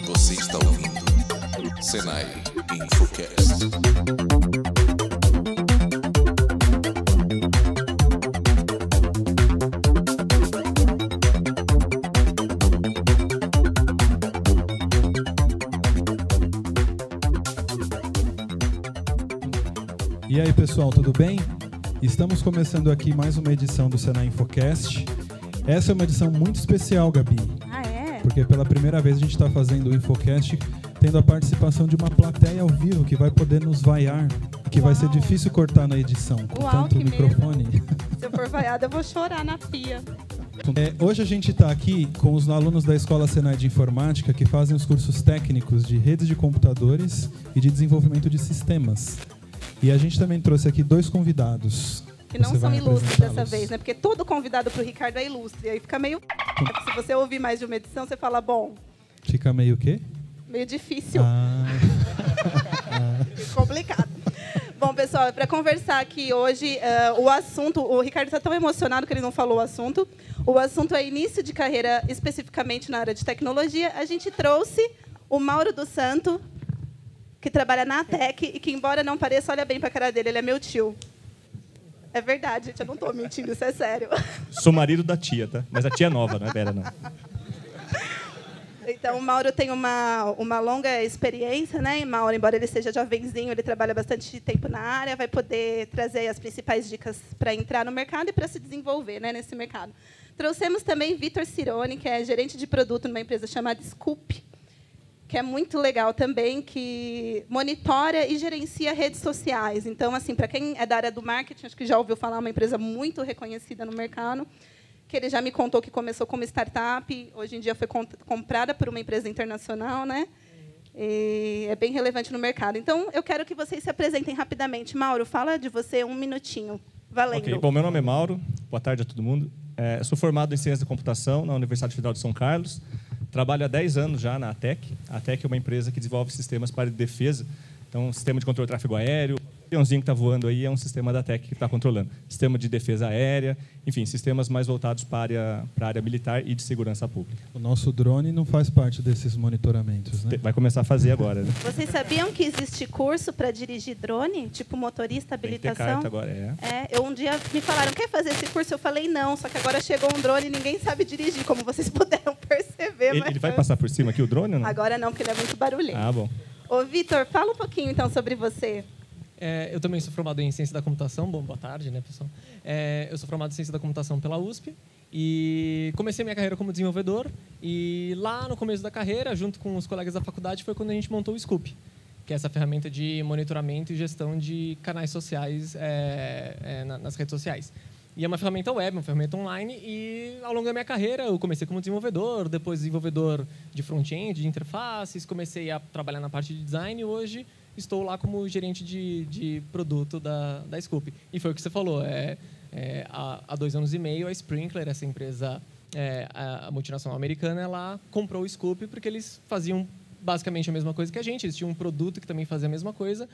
Você está ouvindo Senai Infocast. E aí, pessoal, tudo bem? Estamos começando aqui mais uma edição do Senai Infocast. Essa é uma edição muito especial, Gabi. Ah, é? Porque pela primeira vez a gente está fazendo o Infocast tendo a participação de uma plateia ao vivo que vai poder nos vaiar, que vai ser difícil cortar na edição, com tanto microfone. Se eu for vaiada, eu vou chorar na pia. Hoje a gente está aqui com os alunos da Escola Senai de Informática que fazem os cursos técnicos de redes de computadores e de desenvolvimento de sistemas. E a gente também trouxe aqui dois convidados. Que não são ilustres dessa vez, né? Porque todo convidado pro Ricardo é ilustre. Aí fica meio... Se você ouvir mais de uma edição, você fala, bom... Fica meio o quê? Meio difícil. Ah. Complicado. Bom, pessoal, para conversar aqui hoje, o assunto... O Ricardo está tão emocionado que ele não falou o assunto. O assunto é início de carreira, especificamente na área de tecnologia. A gente trouxe o Mauro dos Santos, que trabalha na ATEC e que, embora não pareça, olha bem para a cara dele, ele é meu tio. É verdade, gente, eu não estou mentindo, isso é sério. Sou marido da tia, tá? Mas a tia é nova, não é velha, não. Então, o Mauro tem uma longa experiência, né? E Mauro, embora ele seja jovenzinho, ele trabalha bastante tempo na área, vai poder trazer as principais dicas para entrar no mercado e para se desenvolver, né, nesse mercado. Trouxemos também Vitor Cirone, que é gerente de produto numa empresa chamada Scoop, que é muito legal também, que monitora e gerencia redes sociais. Então, assim, para quem é da área do marketing, acho que já ouviu falar, uma empresa muito reconhecida no mercado, que ele já me contou que começou como startup, hoje em dia foi comprada por uma empresa internacional, né? E é bem relevante no mercado. Então, eu quero que vocês se apresentem rapidamente. Mauro, fala de você um minutinho. Valendo. Ok, bom, meu nome é Mauro. Boa tarde a todo mundo. Sou formado em Ciência da Computação na Universidade Federal de São Carlos. Trabalho há 10 anos já na ATEC. A ATEC é uma empresa que desenvolve sistemas para defesa. Então, sistema de controle de tráfego aéreo, o aviãozinho que está voando aí é um sistema da ATEC que está controlando. Sistema de defesa aérea, enfim, sistemas mais voltados para a área militar e de segurança pública. O nosso drone não faz parte desses monitoramentos, né? Vai começar a fazer agora, né? Vocês sabiam que existe curso para dirigir drone? Tipo motorista, habilitação? Tem que ter carta agora, Eu um dia me falaram, quer fazer esse curso? Eu falei, não, só que agora chegou um drone e ninguém sabe dirigir, como vocês puderam perceber. Ele vai passar por cima aqui o drone ou não? Agora não, porque ele é muito barulhento. Ah, bom. Ô, Vitor, fala um pouquinho, então, sobre você. Eu também sou formado em Ciência da Computação. Bom, boa tarde, né, pessoal? Eu sou formado em Ciência da Computação pela USP e comecei minha carreira como desenvolvedor. E lá no começo da carreira, junto com os colegas da faculdade, foi quando a gente montou o Scoop, que é essa ferramenta de monitoramento e gestão de canais sociais nas redes sociais. E é uma ferramenta web, uma ferramenta online. E ao longo da minha carreira, eu comecei como desenvolvedor, depois desenvolvedor de front-end, de interfaces, comecei a trabalhar na parte de design e hoje estou lá como gerente de produto da Scoop. E foi o que você falou, há 2 anos e meio, a Sprinklr, essa empresa, a multinacional americana, ela comprou o Scoop porque eles faziam basicamente a mesma coisa que a gente, eles tinham um produto que também fazia a mesma coisa,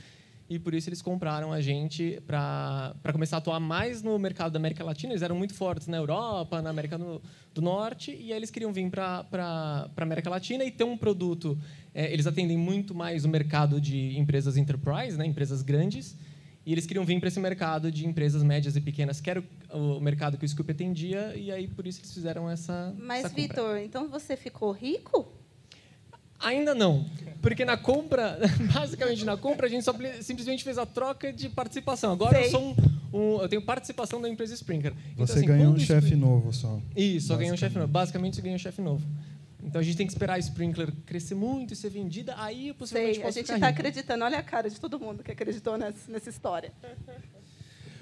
e por isso eles compraram a gente para começar a atuar mais no mercado da América Latina. Eles eram muito fortes na Europa, na América do Norte, e aí eles queriam vir para a América Latina e ter um produto. Eles atendem muito mais o mercado de empresas enterprise, né, empresas grandes, e eles queriam vir para esse mercado de empresas médias e pequenas, que era o mercado que o Scoop atendia, e aí por isso eles fizeram essa Mas, Vitor, então você ficou rico? Ainda não, porque na compra, basicamente na compra, a gente simplesmente fez a troca de participação. Agora eu sou eu tenho participação da empresa Sprinklr. Você então, assim, ganhou um chefe novo só. Isso, só ganhou um chefe novo. Basicamente, você ganhou um chefe novo. Então a gente tem que esperar a Sprinklr crescer muito e ser vendida, aí possivelmente a gente está acreditando, olha a cara de todo mundo que acreditou nessa história.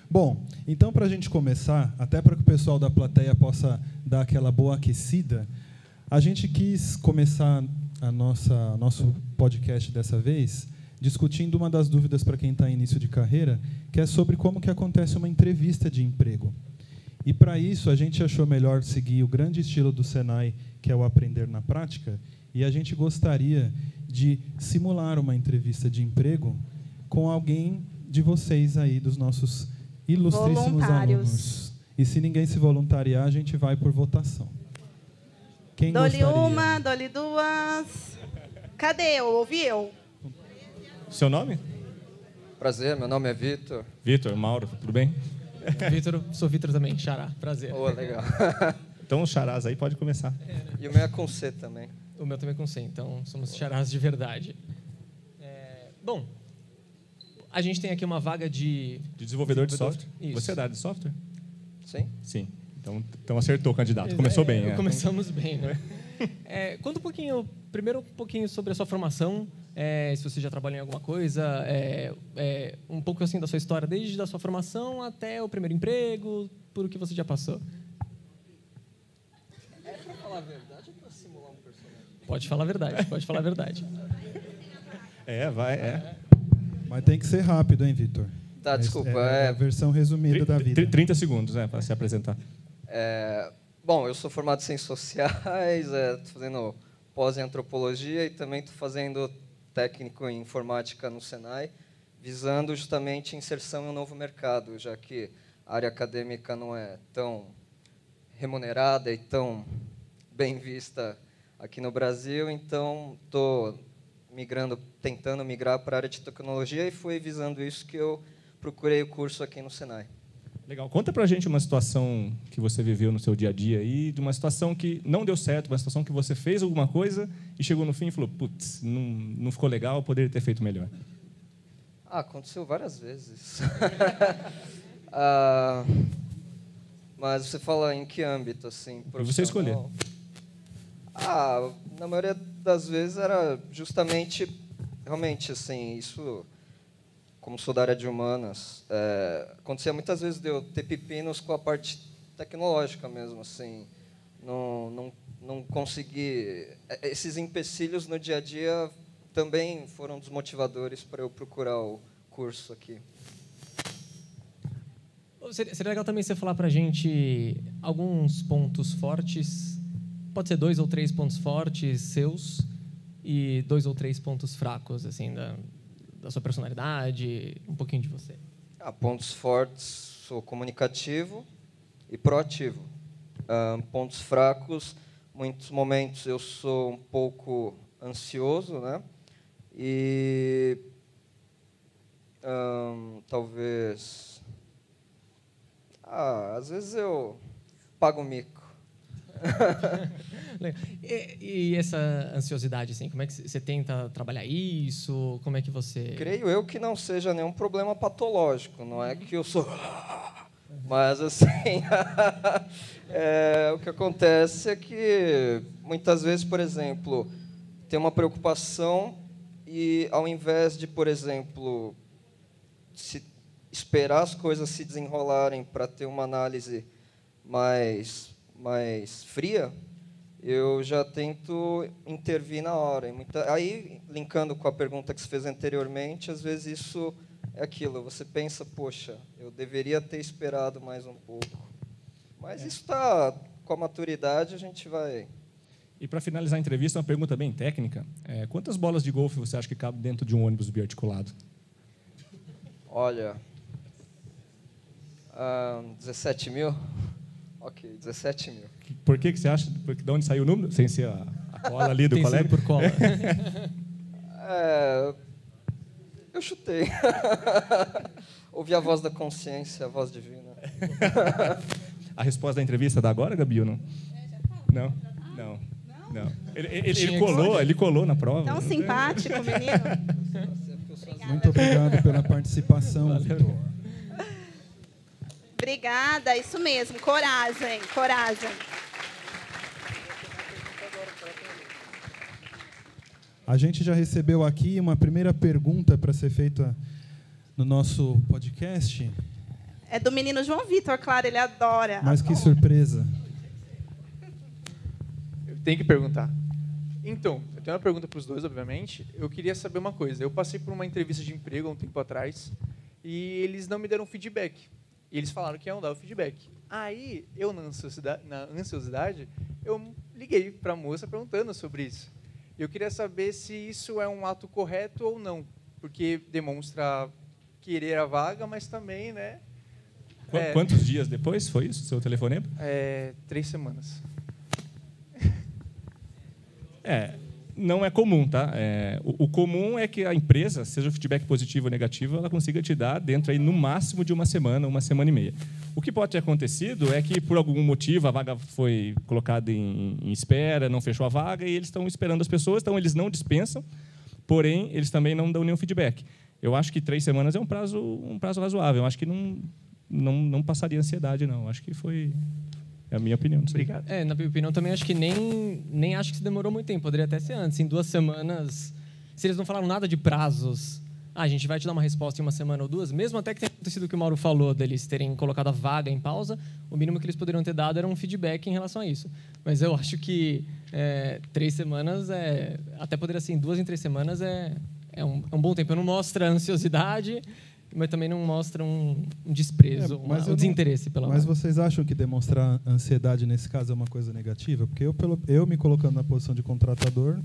Bom, então, para a gente começar, até para que o pessoal da possa dar aquela boa aquecida, a gente quis começar nosso podcast dessa vez discutindo uma das dúvidas para quem está em início de carreira, que é sobre como que acontece uma entrevista de emprego. E, para isso, a gente achou melhor seguir o grande estilo do Senai, que é o aprender na prática, e a gente gostaria de simular uma entrevista de emprego com alguém de vocês aí, dos nossos ilustríssimos alunos. E se ninguém se voluntariar, a gente vai por votação. Quem Dou-lhe gostaria? uma, dou-lhe duas. Cadê eu? Ouvi eu? Seu nome? Prazer, meu nome é Vitor. Vitor, Mauro, tudo bem? Vitor, sou Vitor também, Xará, prazer. Oh, legal. Então, os charás aí, pode começar. E o meu é com C também. O meu também é com C, então somos Xarás de verdade. Bom, a gente tem aqui uma vaga de Desenvolvedor de software. Isso. Você é da área de software? Sim? Sim. Então acertou o candidato. Começou bem, né? Começamos bem, né? Conta primeiro um pouquinho sobre a sua formação, se você já trabalhou em alguma coisa, um pouco assim da sua história, desde a sua formação até o primeiro emprego, por o que você já passou. É pra falar a verdade ou pra simular um personagem? Pode falar a verdade, pode falar a verdade. Vai. Mas tem que ser rápido, hein, Vitor? Tá, desculpa. É a versão resumida da vida. 30 segundos, para se apresentar. Bom, eu sou formado em Ciências Sociais, estou fazendo pós em Antropologia e também estou fazendo técnico em Informática no Senai, visando justamente inserção em um novo mercado, já que a área acadêmica não é tão remunerada e tão bem vista aqui no Brasil, então estou tentando migrar para a área de tecnologia e foi visando isso que eu procurei o curso aqui no Senai. Legal. Conta pra gente uma situação que você viveu no seu dia a dia aí, de uma situação que não deu certo, uma situação que você fez alguma coisa e chegou no fim e falou, putz, não ficou legal, poderia ter feito melhor. Aconteceu várias vezes. Mas você fala em que âmbito, assim? Você escolher. Na maioria das vezes era justamente, realmente, assim, isso... Como sou da área de humanas, acontecia muitas vezes de eu ter pepinos com a parte tecnológica mesmo, assim, não consegui... Esses empecilhos no dia a dia também foram dos motivadores para eu procurar o curso aqui. Seria legal também você falar para a gente alguns pontos fortes, pode ser 2 ou 3 pontos fortes seus e 2 ou 3 pontos fracos, assim, da sua personalidade, um pouquinho de você. Pontos fortes, sou comunicativo e proativo. Pontos fracos, muitos momentos eu sou um pouco ansioso, né? E talvez... às vezes eu pago mico. E essa ansiosidade, assim, como é que você tenta trabalhar isso? Como é que você... Creio eu que não seja nenhum problema patológico, não é que eu sou... Mas, assim, o que acontece é que, muitas vezes, por exemplo, tem uma preocupação e, ao invés de, por exemplo, esperar as coisas se desenrolarem para ter uma análise mais fria, eu já tento intervir na hora. Aí, linkando com a pergunta que você fez anteriormente, às vezes isso é aquilo. Você pensa, poxa, eu deveria ter esperado mais um pouco. Mas isso está, com a maturidade, a gente vai... E para finalizar a entrevista, uma pergunta bem técnica. Quantas bolas de golfe você acha que cabem dentro de um ônibus biarticulado? Olha, 17 mil? Ok, 17 mil. Por que você acha? De onde saiu o número? Sem ser a cola ali do colega? Por cola. Eu chutei. Ouvi a voz da consciência, a voz divina. A resposta da entrevista da agora, Gabi, ou não? Não? Não. Ele colou na prova. Tão simpático, menino. Muito obrigado pela participação, Vitor. Obrigada, isso mesmo. Coragem. A gente já recebeu aqui uma primeira pergunta para ser feita no nosso podcast. É do menino João Vitor, claro, ele adora. Mas que surpresa. Eu tenho que perguntar. Então, eu tenho uma pergunta para os dois, obviamente. Eu queria saber uma coisa. Eu passei por uma entrevista de emprego há um tempo atrás e eles não me deram feedback. E eles falaram que iam dar o feedback. Aí, eu, na ansiosidade, eu liguei para a moça perguntando sobre isso. Eu queria saber se isso é um ato correto ou não, porque demonstra querer a vaga, mas também, né, Quantos dias depois foi isso, seu telefonema? 3 semanas. Não é comum, tá? O comum é que a empresa, seja o feedback positivo ou negativo, ela consiga te dar dentro aí, no máximo de uma semana e meia. O que pode ter acontecido é que, por algum motivo, a vaga foi colocada em espera, não fechou a vaga, e eles estão esperando as pessoas, então eles não dispensam, porém, eles também não dão nenhum feedback. Eu acho que 3 semanas é um prazo razoável. Eu acho que não passaria ansiedade, não. Acho que foi... É a minha opinião. Obrigado. Na minha opinião, também acho que nem acho que se demorou muito tempo. Poderia até ser antes. Em 2 semanas, se eles não falaram nada de prazos, a gente vai te dar uma resposta em 1 semana ou 2, mesmo até que tenha acontecido o que o Mauro falou, deles terem colocado a vaga em pausa, o mínimo que eles poderiam ter dado era um feedback em relação a isso. Mas eu acho que 3 semanas, até poderia ser em 2 em 3 semanas, é um bom tempo. Não mostra ansiosidade, mas também não mostra um desprezo, um desinteresse pela vaga. Mas vocês acham que demonstrar ansiedade nesse caso é uma coisa negativa? Porque eu me colocando na posição de contratador,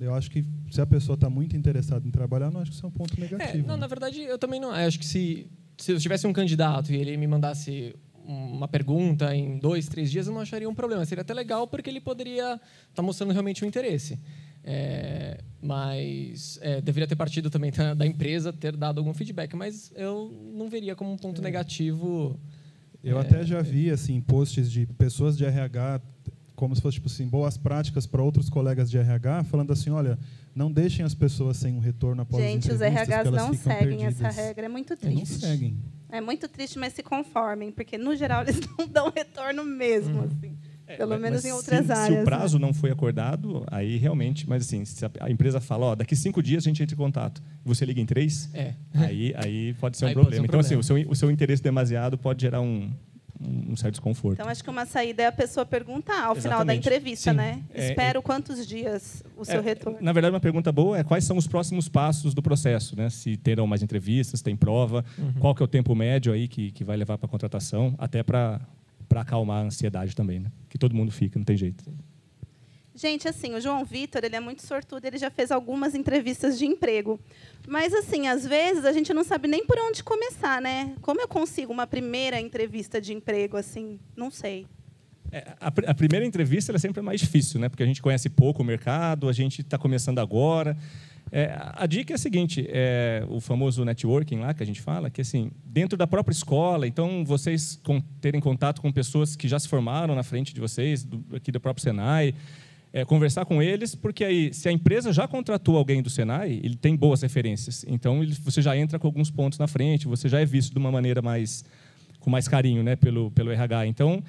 eu acho que se a pessoa está muito interessada em trabalhar, não acho que isso é um ponto negativo. Na verdade, eu também não. Eu acho que se eu tivesse um candidato e ele me mandasse uma pergunta em 2, 3 dias, eu não acharia um problema. Seria até legal, porque ele poderia estar mostrando realmente um interesse. Mas deveria ter partido também da empresa ter dado algum feedback, mas eu não veria como um ponto negativo. Eu até já vi assim, posts de pessoas de RH, como se fosse tipo assim, boas práticas para outros colegas de RH, falando assim, olha, não deixem as pessoas sem um retorno após as entrevistas. Gente, os RHs não seguem perdidas. essa regra, é muito triste. Não seguem. É muito triste, mas se conformem, porque, no geral, eles não dão retorno mesmo, assim. Pelo menos em outras áreas. Se o prazo não foi acordado, aí realmente... Mas, assim, se a empresa fala, daqui 5 dias a gente entra em contato, e você liga em 3, aí pode ser um problema. Então, assim, o seu interesse demasiado pode gerar um certo desconforto. Então, acho que uma saída é a pessoa perguntar ao final da entrevista, Sim. né? Espero quantos dias o seu retorno. Na verdade, uma pergunta boa é quais são os próximos passos do processo, né? Se terão mais entrevistas, tem prova, qual que é o tempo médio aí que vai levar para a contratação, até para acalmar a ansiedade também, né? Que todo mundo fica, não tem jeito. Gente, assim, o João Vitor, ele é muito sortudo, ele já fez algumas entrevistas de emprego. Mas, assim, às vezes a gente não sabe nem por onde começar, né? Como eu consigo uma primeira entrevista de emprego, assim? Não sei. A primeira entrevista ela sempre é mais difícil, né? Porque a gente conhece pouco o mercado, a gente está começando agora. A dica é a seguinte, o famoso networking lá que a gente fala, que assim, dentro da própria escola, então vocês terem contato com pessoas que já se formaram na frente de vocês, aqui do próprio Senai, conversar com eles, porque aí, se a empresa já contratou alguém do Senai, ele tem boas referências. Então, você já entra com alguns pontos na frente, você já é visto de uma maneira com mais carinho, né, pelo RH. Então,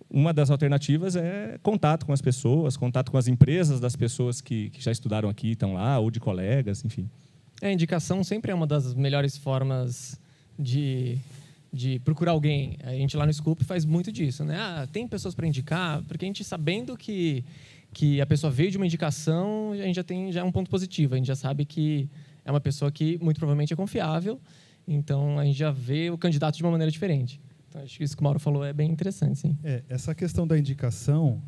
uma das alternativas é contato com as pessoas, contato com as empresas das pessoas que já estudaram aqui, estão lá, ou de colegas, enfim. A indicação sempre é uma das melhores formas de procurar alguém. A gente lá no Scoop faz muito disso, né? Tem pessoas para indicar, porque a gente, sabendo que a pessoa veio de uma indicação, a gente já é um ponto positivo. A gente já sabe que é uma pessoa que muito provavelmente é confiável, então a gente já vê o candidato de uma maneira diferente. Então, acho que isso que o Mauro falou é bem interessante, sim. Essa questão da indicação,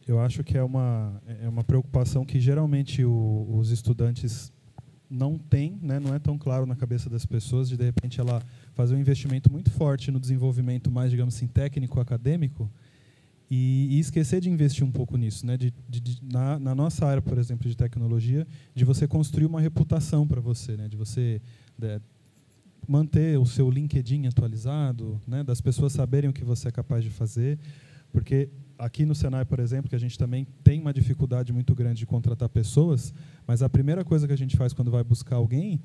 eu acho que é uma preocupação que geralmente os estudantes não têm, né? Não é tão claro na cabeça das pessoas, de repente ela fazer um investimento muito forte no desenvolvimento mais, digamos assim, técnico, acadêmico, e esquecer de investir um pouco nisso, né? Na nossa área, por exemplo, de tecnologia, de você construir uma reputação para você, né? De você manter o seu LinkedIn atualizado, né? Das pessoas saberem o que você é capaz de fazer, porque aqui no Senai, por exemplo, que a gente também tem uma dificuldade muito grande de contratar pessoas, mas a primeira coisa que a gente faz quando vai buscar alguém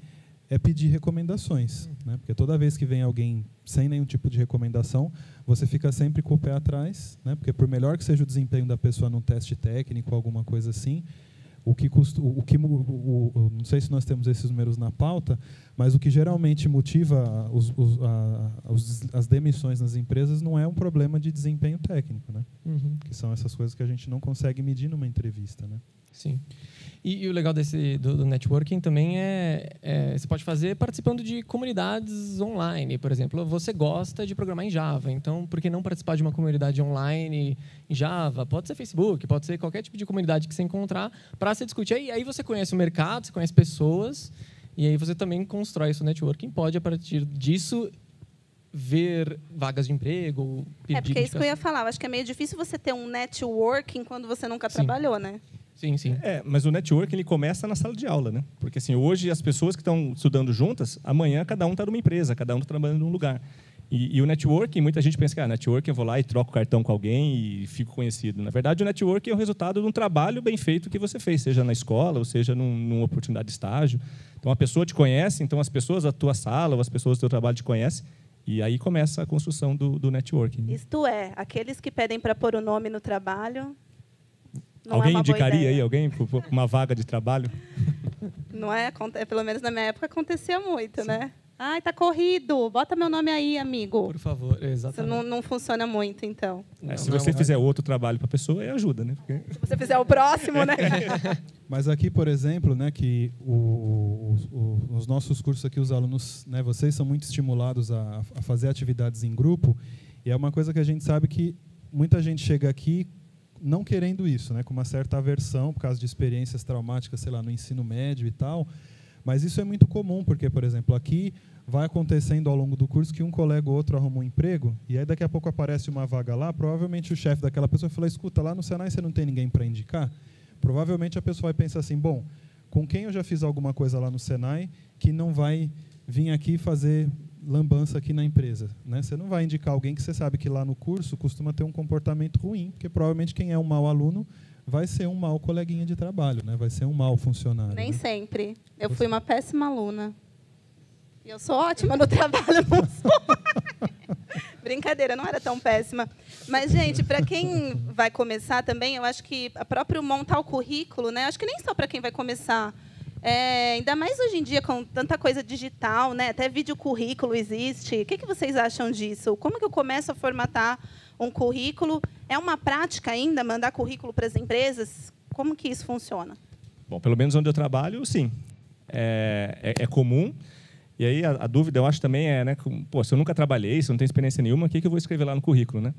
é pedir recomendações, né? Porque toda vez que vem alguém sem nenhum tipo de recomendação, você fica sempre com o pé atrás, né? Porque por melhor que seja o desempenho da pessoa num teste técnico, alguma coisa assim, não sei se nós temos esses números na pauta, mas o que geralmente motiva as demissões nas empresas não é um problema de desempenho técnico, né? Que são essas coisas que a gente não consegue medir numa entrevista, né? Sim. E o legal do networking também você pode fazer participando de comunidades online, por exemplo. Você gosta de programar em Java, então por que não participar de uma comunidade online em Java? Pode ser Facebook, pode ser qualquer tipo de comunidade que você encontrar para se discutir. E aí você conhece o mercado, você conhece pessoas, e aí você também constrói seu networking. Pode, a partir disso, ver vagas de emprego, pedir Porque é isso que eu ia indicação. falar. Eu acho que é meio difícil você ter um networking quando você nunca Sim. trabalhou, né? Sim, sim. Mas o networking ele começa na sala de aula, né? Porque assim, hoje as pessoas que estão estudando juntas, amanhã cada um está numa empresa, cada um está trabalhando num lugar. E o networking, muita gente pensa que networking eu vou lá e troco cartão com alguém e fico conhecido. Na verdade, o networking é o resultado de um trabalho bem feito que você fez, seja na escola ou seja numa oportunidade de estágio. Então, a pessoa te conhece, então as pessoas da tua sala ou as pessoas do teu trabalho te conhecem, e aí começa a construção do networking. Isto é, aqueles que pedem para pôr o nome no trabalho. Não Alguém é uma boa indicaria ideia. aí alguém por uma vaga de trabalho? Não é? Pelo menos na minha época acontecia muito, né? Ai, tá corrido. Bota meu nome aí, amigo. Por favor, Isso exatamente. não funciona muito, então. Se você fizer outro trabalho para a pessoa, aí ajuda, né? Porque... Se você fizer o próximo, né? Mas aqui, por exemplo, né, que os nossos cursos aqui, os alunos, né, vocês são muito estimulados a fazer atividades em grupo, e é uma coisa que a gente sabe que muita gente chega aqui não querendo isso, né, com uma certa aversão por causa de experiências traumáticas, sei lá, no ensino médio e tal. Mas isso é muito comum, porque, por exemplo, aqui vai acontecendo ao longo do curso que um colega ou outro arruma um emprego, e aí daqui a pouco aparece uma vaga lá, provavelmente o chefe daquela pessoa fala, escuta, lá no Senai você não tem ninguém para indicar? Provavelmente a pessoa vai pensar assim, bom, com quem eu já fiz alguma coisa lá no Senai que não vai vir aqui fazer lambança aqui na empresa, né? Você não vai indicar alguém que você sabe que lá no curso costuma ter um comportamento ruim, porque provavelmente quem é um mau aluno vai ser um mau coleguinha de trabalho, né? Vai ser um mau funcionário. Nem né? sempre. Eu fui uma péssima aluna. E eu sou ótima no trabalho, não sou. Brincadeira, não era tão péssima. Mas, gente, para quem vai começar também, eu acho que a próprio montar o currículo, né? Acho que nem só para quem vai começar. Ainda mais hoje em dia, com tanta coisa digital, né? Até vídeo currículo existe. O que vocês acham disso? Como que eu começo a formatar um currículo? É uma prática ainda mandar currículo para as empresas? Como que isso funciona? Bom, pelo menos onde eu trabalho, sim. É comum. E aí a dúvida, eu acho também né? Pô, se eu nunca trabalhei, se eu não tenho experiência nenhuma, o que eu vou escrever lá no currículo, né?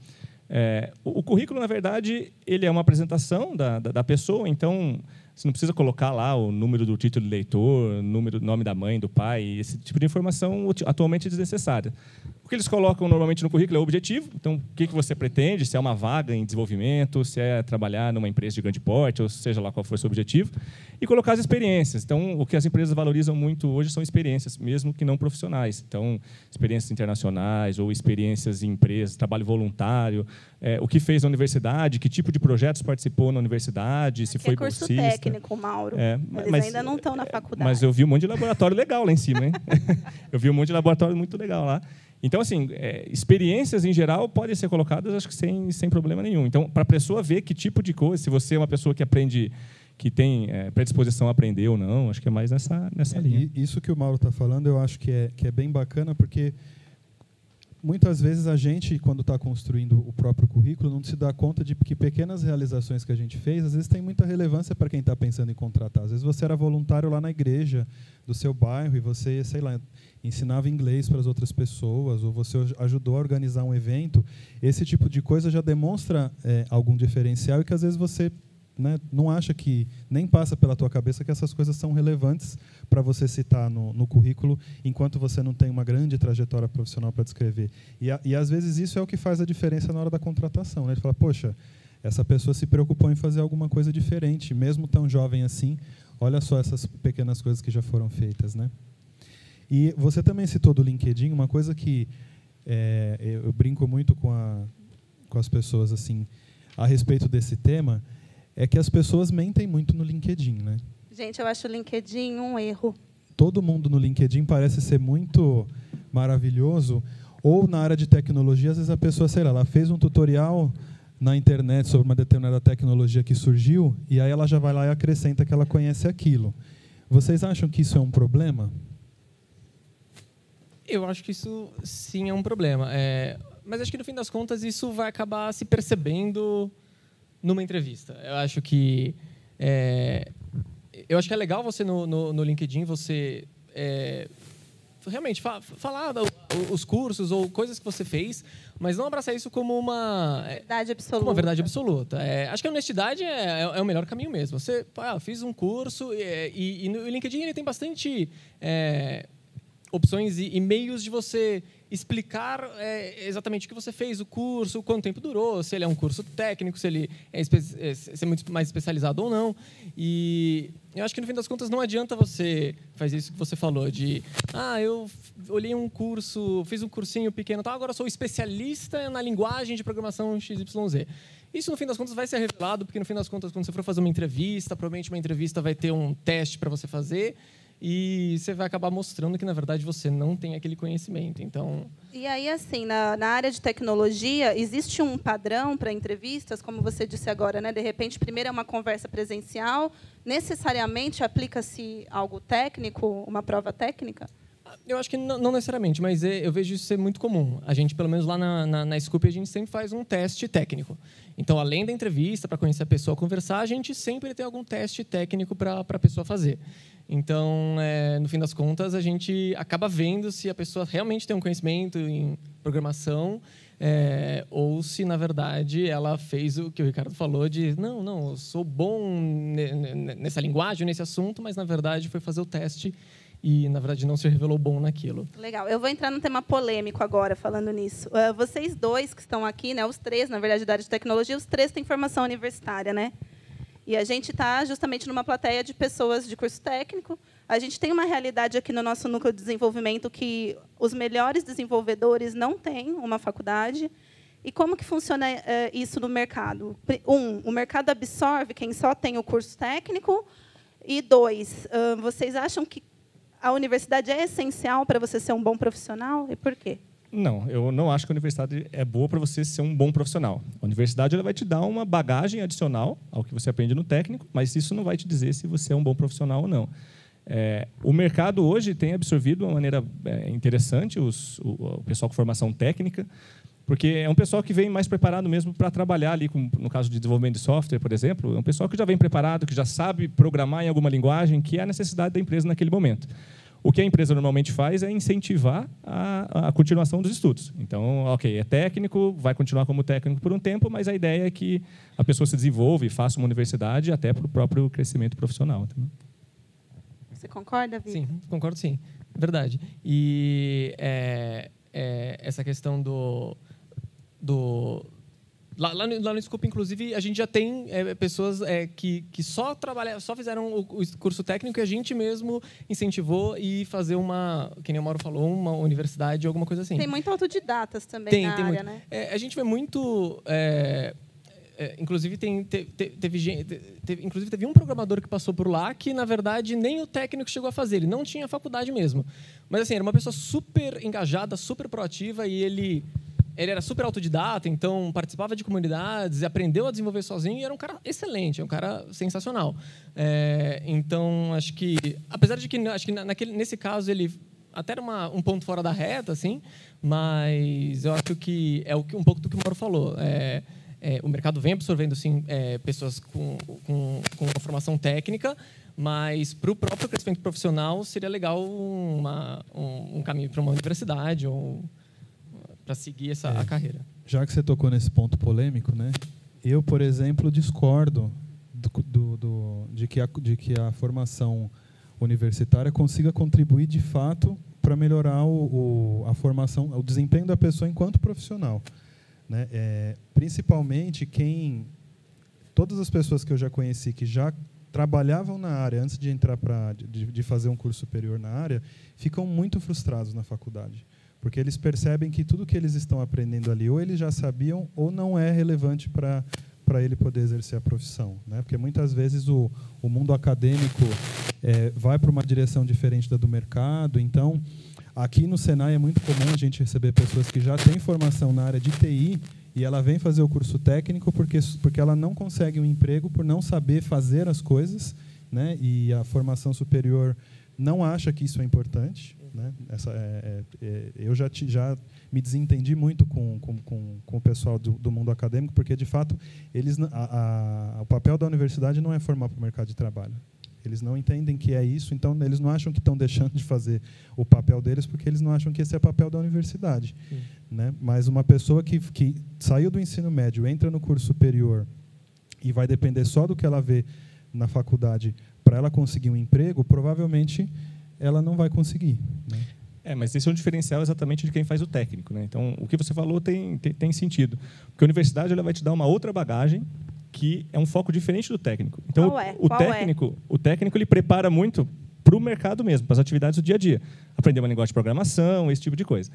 O currículo, na verdade, ele é uma apresentação da pessoa, então você não precisa colocar lá o número do título de eleitor, nome da mãe, do pai, esse tipo de informação atualmente é desnecessária. O que eles colocam normalmente no currículo é o objetivo, então o que você pretende, se é uma vaga em desenvolvimento, se é trabalhar numa empresa de grande porte, ou seja lá qual for o seu objetivo, e colocar as experiências. Então, o que as empresas valorizam muito hoje são experiências, mesmo que não profissionais. Então, experiências internacionais ou experiências em empresas, trabalho voluntário, o que fez na universidade, que tipo de projetos participou na universidade, se Aqui foi é curso bolsista. técnico, Mauro. Eles ainda não estão na faculdade. Mas eu vi um monte de laboratório legal lá em cima, hein? Eu vi um monte de laboratório muito legal lá. Então, assim, experiências em geral podem ser colocadas, acho que sem problema nenhum. Então, para a pessoa ver que tipo de coisa, se você é uma pessoa que aprende, que tem predisposição a aprender ou não, acho que é mais nessa linha. Isso que o Mauro está falando, eu acho que é bem bacana, porque muitas vezes a gente, quando está construindo o próprio currículo, não se dá conta de que pequenas realizações que a gente fez, às vezes tem muita relevância para quem está pensando em contratar. Às vezes você era voluntário lá na igreja do seu bairro e você, sei lá, ensinava inglês para as outras pessoas, ou você ajudou a organizar um evento. Esse tipo de coisa já demonstra algum diferencial e que às vezes você, né, não acha que, nem passa pela tua cabeça que essas coisas são relevantes para você citar no currículo, enquanto você não tem uma grande trajetória profissional para descrever. E às vezes isso é o que faz a diferença na hora da contratação. Né? Ele fala, poxa, essa pessoa se preocupou em fazer alguma coisa diferente, mesmo tão jovem assim, olha só essas pequenas coisas que já foram feitas. Né? E você também citou do LinkedIn, uma coisa que eu brinco muito com as pessoas assim a respeito desse tema, é que as pessoas mentem muito no LinkedIn, né? Gente, eu acho o LinkedIn um erro. Todo mundo no LinkedIn parece ser muito maravilhoso, ou na área de tecnologia, às vezes a pessoa, sei lá, ela fez um tutorial na internet sobre uma determinada tecnologia que surgiu, e aí ela já vai lá e acrescenta que ela conhece aquilo. Vocês acham que isso é um problema? Eu acho que isso, sim, é um problema. Mas acho que, no fim das contas, isso vai acabar se percebendo numa entrevista. Eu acho que é legal você, no LinkedIn, você realmente falar os cursos ou coisas que você fez, mas não abraçar isso como uma verdade absoluta. Como uma verdade absoluta. Acho que a honestidade é o melhor caminho mesmo. Você, fiz um curso e no LinkedIn ele tem bastante opções e meios de você explicar exatamente o que você fez, o curso, quanto tempo durou, se ele é um curso técnico, se ele se é muito mais especializado ou não. E eu acho que, no fim das contas, não adianta você fazer isso que você falou, de eu olhei um curso, fiz um cursinho pequeno, agora sou especialista na linguagem de programação XYZ. Isso, no fim das contas, vai ser revelado, porque, no fim das contas, quando você for fazer uma entrevista, provavelmente uma entrevista vai ter um teste para você fazer, e você vai acabar mostrando que, na verdade, você não tem aquele conhecimento. Então... E aí, assim, na área de tecnologia, existe um padrão para entrevistas, como você disse agora, né? De repente, primeiro é uma conversa presencial, necessariamente aplica-se algo técnico, uma prova técnica? Eu acho que não necessariamente, mas eu vejo isso ser muito comum. A gente, pelo menos lá na Scoop, a gente sempre faz um teste técnico. Então, além da entrevista, para conhecer a pessoa, conversar, a gente sempre tem algum teste técnico para a pessoa fazer. Então, no fim das contas, a gente acaba vendo se a pessoa realmente tem um conhecimento em programação ou se, na verdade, ela fez o que o Ricardo falou de não, eu sou bom nessa linguagem, nesse assunto, mas, na verdade, foi fazer o teste e, na verdade, não se revelou bom naquilo. Legal. Eu vou entrar num tema polêmico agora, falando nisso. Vocês dois que estão aqui, né, os três, na verdade, da área de tecnologia, os três têm formação universitária, né? E a gente está justamente numa plateia de pessoas de curso técnico. A gente tem uma realidade aqui no nosso núcleo de desenvolvimento que os melhores desenvolvedores não têm uma faculdade. E como que funciona isso no mercado? O mercado absorve quem só tem o curso técnico. E dois, vocês acham que a universidade é essencial para você ser um bom profissional? E por quê? Não, eu não acho que a universidade é boa para você ser um bom profissional. A universidade ela vai te dar uma bagagem adicional ao que você aprende no técnico, mas isso não vai te dizer se você é um bom profissional ou não. O mercado hoje tem absorvido de uma maneira interessante o pessoal com formação técnica, porque é um pessoal que vem mais preparado mesmo para trabalhar ali, no caso de desenvolvimento de software, por exemplo, é um pessoal que já vem preparado, que já sabe programar em alguma linguagem, que é a necessidade da empresa naquele momento. O que a empresa normalmente faz é incentivar a continuação dos estudos. Então, ok, é técnico, vai continuar como técnico por um tempo, mas a ideia é que a pessoa se desenvolva e faça uma universidade até para o próprio crescimento profissional. Entendeu? Você concorda, Vitor? Sim, concordo sim. Verdade. E essa questão Lá no Scoop, inclusive, a gente já tem pessoas que só fizeram o curso técnico e a gente mesmo incentivou e fazer que nem o Mauro falou, uma universidade ou alguma coisa assim. Tem muito autodidatas também na área, né? A gente vê muito... inclusive, teve um programador que passou por lá que, na verdade, nem o técnico chegou a fazer. Ele não tinha faculdade mesmo. Mas, assim, era uma pessoa super engajada, super proativa e ele era super autodidata, então participava de comunidades, aprendeu a desenvolver sozinho e era um cara excelente, um cara sensacional. Então, acho que, apesar de que nesse caso ele até era um ponto fora da reta, assim, mas eu acho que um pouco do que o Mauro falou. O mercado vem absorvendo, sim, pessoas com uma formação técnica, mas para o próprio crescimento profissional seria legal um caminho para uma universidade ou para seguir a carreira. Já que você tocou nesse ponto polêmico, né? Eu, por exemplo, discordo de que a formação universitária consiga contribuir de fato para melhorar a formação, o desempenho da pessoa enquanto profissional, né? Principalmente todas as pessoas que eu já conheci que já trabalhavam na área antes de entrar de fazer um curso superior na área, ficam muito frustrados na faculdade. Porque eles percebem que tudo que eles estão aprendendo ali, ou eles já sabiam, ou não é relevante para ele poder exercer a profissão, né? Porque muitas vezes o mundo acadêmico vai para uma direção diferente da do mercado. Então, aqui no Senai é muito comum a gente receber pessoas que já têm formação na área de TI e ela vem fazer o curso técnico porque ela não consegue um emprego por não saber fazer as coisas, né? E a formação superior não acha que isso é importante, né? Eu já me desentendi muito com o pessoal do mundo acadêmico, porque, de fato, o papel da universidade não é formar para o mercado de trabalho. Eles não entendem que é isso, então eles não acham que estão deixando de fazer o papel deles, porque eles não acham que esse é o papel da universidade. Né? Mas uma pessoa que saiu do ensino médio, entra no curso superior e vai depender só do que ela vê na faculdade para ela conseguir um emprego, provavelmente ela não vai conseguir, né? Mas esse é um diferencial exatamente de quem faz o técnico, né? Então, o que você falou tem sentido. Porque a universidade ela vai te dar uma outra bagagem que é um foco diferente do técnico. Então, o técnico ele prepara muito para o mercado mesmo, para as atividades do dia a dia. Aprender uma linguagem de programação, esse tipo de coisa.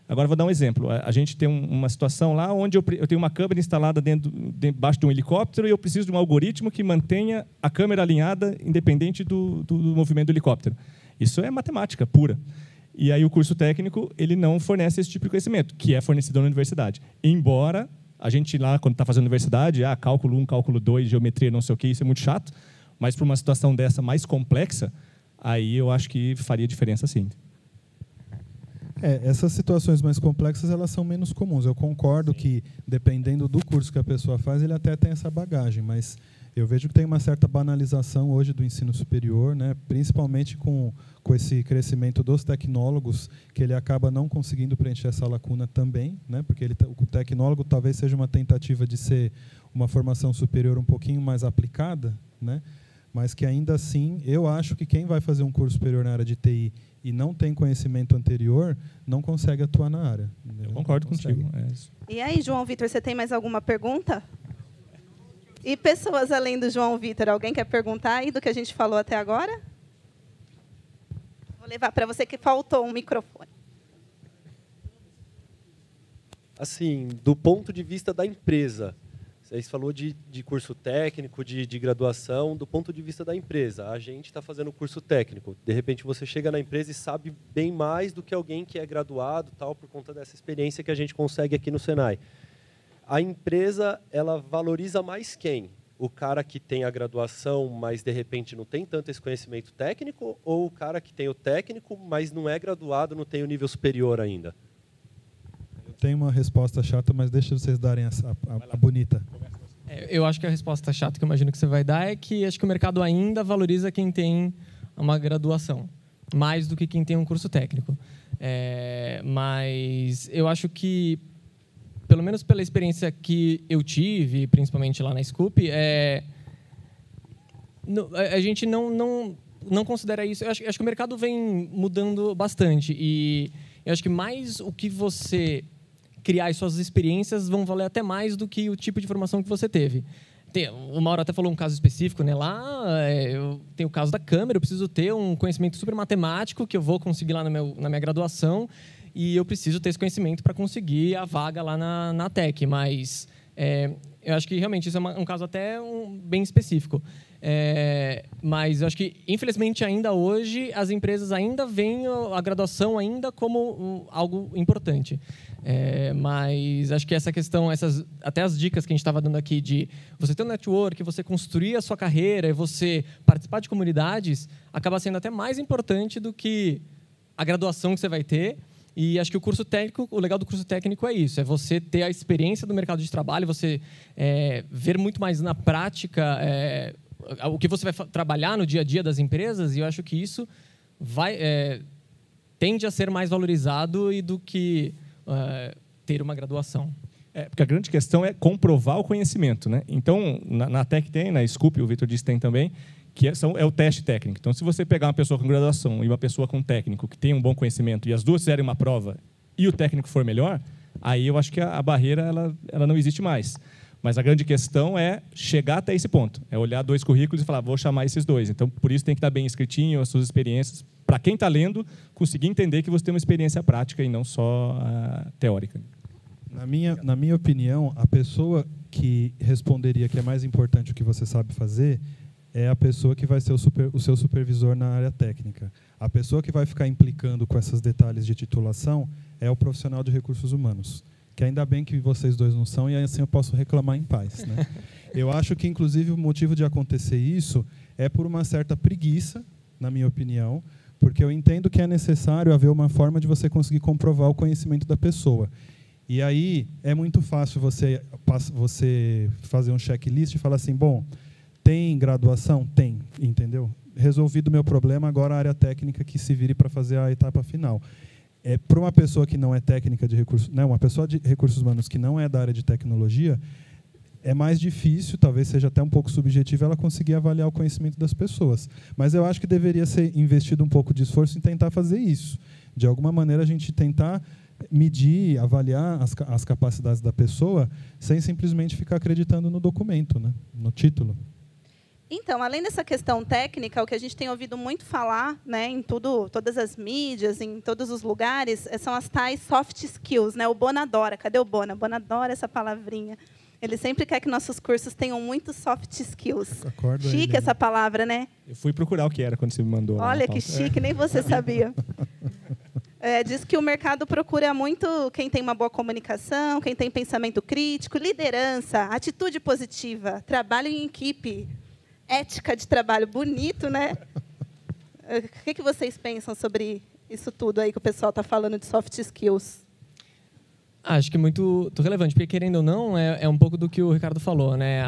Agora, vou dar um exemplo. A gente tem uma situação lá onde eu tenho uma câmera instalada debaixo de um helicóptero e eu preciso de um algoritmo que mantenha a câmera alinhada, independente do movimento do helicóptero. Isso é matemática pura. E aí o curso técnico ele não fornece esse tipo de conhecimento, que é fornecido na universidade. Embora a gente lá, quando está fazendo universidade, cálculo 1, cálculo 2, geometria, não sei o quê, isso é muito chato, mas para uma situação dessa mais complexa, aí eu acho que faria diferença sim. Essas situações mais complexas elas são menos comuns. Eu concordo que, dependendo do curso que a pessoa faz, ele até tem essa bagagem, mas eu vejo que tem uma certa banalização hoje do ensino superior, né? Principalmente com esse crescimento dos tecnólogos, que ele acaba não conseguindo preencher essa lacuna também, né? Porque o tecnólogo talvez seja uma tentativa de ser uma formação superior um pouquinho mais aplicada, né? Mas que ainda assim, eu acho que quem vai fazer um curso superior na área de TI e não tem conhecimento anterior, não consegue atuar na área. Eu concordo contigo. E aí, João Vitor, você tem mais alguma pergunta? E pessoas além do João Vitor, alguém quer perguntar aí do que a gente falou até agora? Vou levar para você que faltou um microfone. Assim, do ponto de vista da empresa, você falou de curso técnico, de graduação, do ponto de vista da empresa. A gente está fazendo curso técnico. De repente, você chega na empresa e sabe bem mais do que alguém que é graduado, tal, por conta dessa experiência que a gente consegue aqui no Senai. A empresa ela valoriza mais quem? O cara que tem a graduação, mas, de repente, não tem tanto esse conhecimento técnico, ou o cara que tem o técnico, mas não é graduado, não tem o nível superior ainda? Tem uma resposta chata, mas deixa vocês darem a bonita. Eu acho que a resposta chata que eu imagino que você vai dar é que acho que o mercado ainda valoriza quem tem uma graduação, mais do que quem tem um curso técnico. Mas eu acho que, pelo menos pela experiência que eu tive, principalmente lá na Scoop, a gente não considera isso. Eu acho que o mercado vem mudando bastante. E eu acho que mais o que você criar as suas experiências vão valer até mais do que o tipo de formação que você teve. O Mauro até falou um caso específico, né? Lá eu tenho o caso da câmera, eu preciso ter um conhecimento super matemático que eu vou conseguir lá na minha graduação e eu preciso ter esse conhecimento para conseguir a vaga lá na Tech. Mas eu acho que realmente isso é um caso até bem específico. Mas eu acho que, infelizmente, ainda hoje, as empresas ainda veem a graduação ainda como algo importante. Mas acho que essa questão, até as dicas que a gente estava dando aqui de você ter um network, você construir a sua carreira e você participar de comunidades, acaba sendo até mais importante do que a graduação que você vai ter. E acho que o legal do curso técnico é isso, é você ter a experiência do mercado de trabalho, você ver muito mais na prática o que você vai trabalhar no dia a dia das empresas, e eu acho que isso tende a ser mais valorizado do que ter uma graduação. Porque a grande questão é comprovar o conhecimento, né? Então, na Tech tem, na Scoop, o Vitor disse tem também, que é o teste técnico. Então, se você pegar uma pessoa com graduação e uma pessoa com técnico que tem um bom conhecimento e as duas fizerem uma prova e o técnico for melhor, aí eu acho que a barreira ela não existe mais. Mas a grande questão é chegar até esse ponto. É olhar 2 currículos e falar, vou chamar esses 2. Então, por isso tem que estar bem escritinho as suas experiências, para quem está lendo, conseguir entender que você tem uma experiência prática e não só teórica. Na minha opinião, a pessoa que responderia que é mais importante o que você sabe fazer é a pessoa que vai ser o seu supervisor na área técnica. A pessoa que vai ficar implicando com esses detalhes de titulação é o profissional de recursos humanos. Que ainda bem que vocês dois não são, e assim eu posso reclamar em paz, né? Eu acho que, inclusive, o motivo de acontecer isso é por uma certa preguiça, na minha opinião, porque eu entendo que é necessário haver uma forma de você conseguir comprovar o conhecimento da pessoa. E aí é muito fácil você fazer um checklist e falar assim, bom, tem graduação? Tem, entendeu? Resolvido o meu problema, agora a área técnica que se vire para fazer a etapa final. Para uma pessoa que não é técnica de recursos, uma pessoa de recursos humanos que não é da área de tecnologia, é mais difícil, talvez seja até um pouco subjetivo, ela conseguir avaliar o conhecimento das pessoas. Mas eu acho que deveria ser investido um pouco de esforço em tentar fazer isso, De alguma maneira, a gente tentar medir, avaliar as capacidades da pessoa sem simplesmente ficar acreditando no documento, né? No título. Então, além dessa questão técnica, o que a gente tem ouvido muito falar, né, em todas as mídias, em todos os lugares, são as tais soft skills, né? O Bona adora. Cadê o Bona? O Bona adora essa palavrinha. Ele sempre quer que nossos cursos tenham muitos soft skills. Acordo aí, Chique né? essa palavra, né? Eu fui procurar o que era quando você me mandou. Olha que chique, nem você sabia. Diz que o mercado procura muito quem tem uma boa comunicação, quem tem pensamento crítico, liderança, atitude positiva, trabalho em equipe, ética de trabalho. Bonito, né? O que vocês pensam sobre isso tudo aí que o pessoal está falando de soft skills? Acho que é muito relevante, porque, querendo ou não, é um pouco do que o Ricardo falou, né?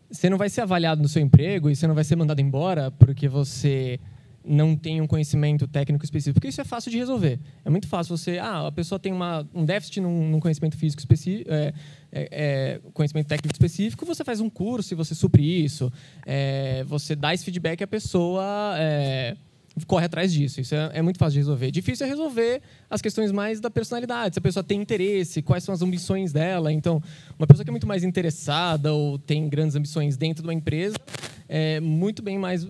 Você não vai ser avaliado no seu emprego e você não vai ser mandado embora porque você não tem um conhecimento técnico específico, porque isso é fácil de resolver. É muito fácil você... a pessoa tem um déficit num conhecimento físico específico, conhecimento técnico específico, você faz um curso e você supre isso. Você dá esse feedback e a pessoa... corre atrás disso. Isso é muito fácil de resolver. Difícil é resolver as questões mais da personalidade. Se a pessoa tem interesse, quais são as ambições dela. Então, uma pessoa que é muito mais interessada ou tem grandes ambições dentro de uma empresa é muito mais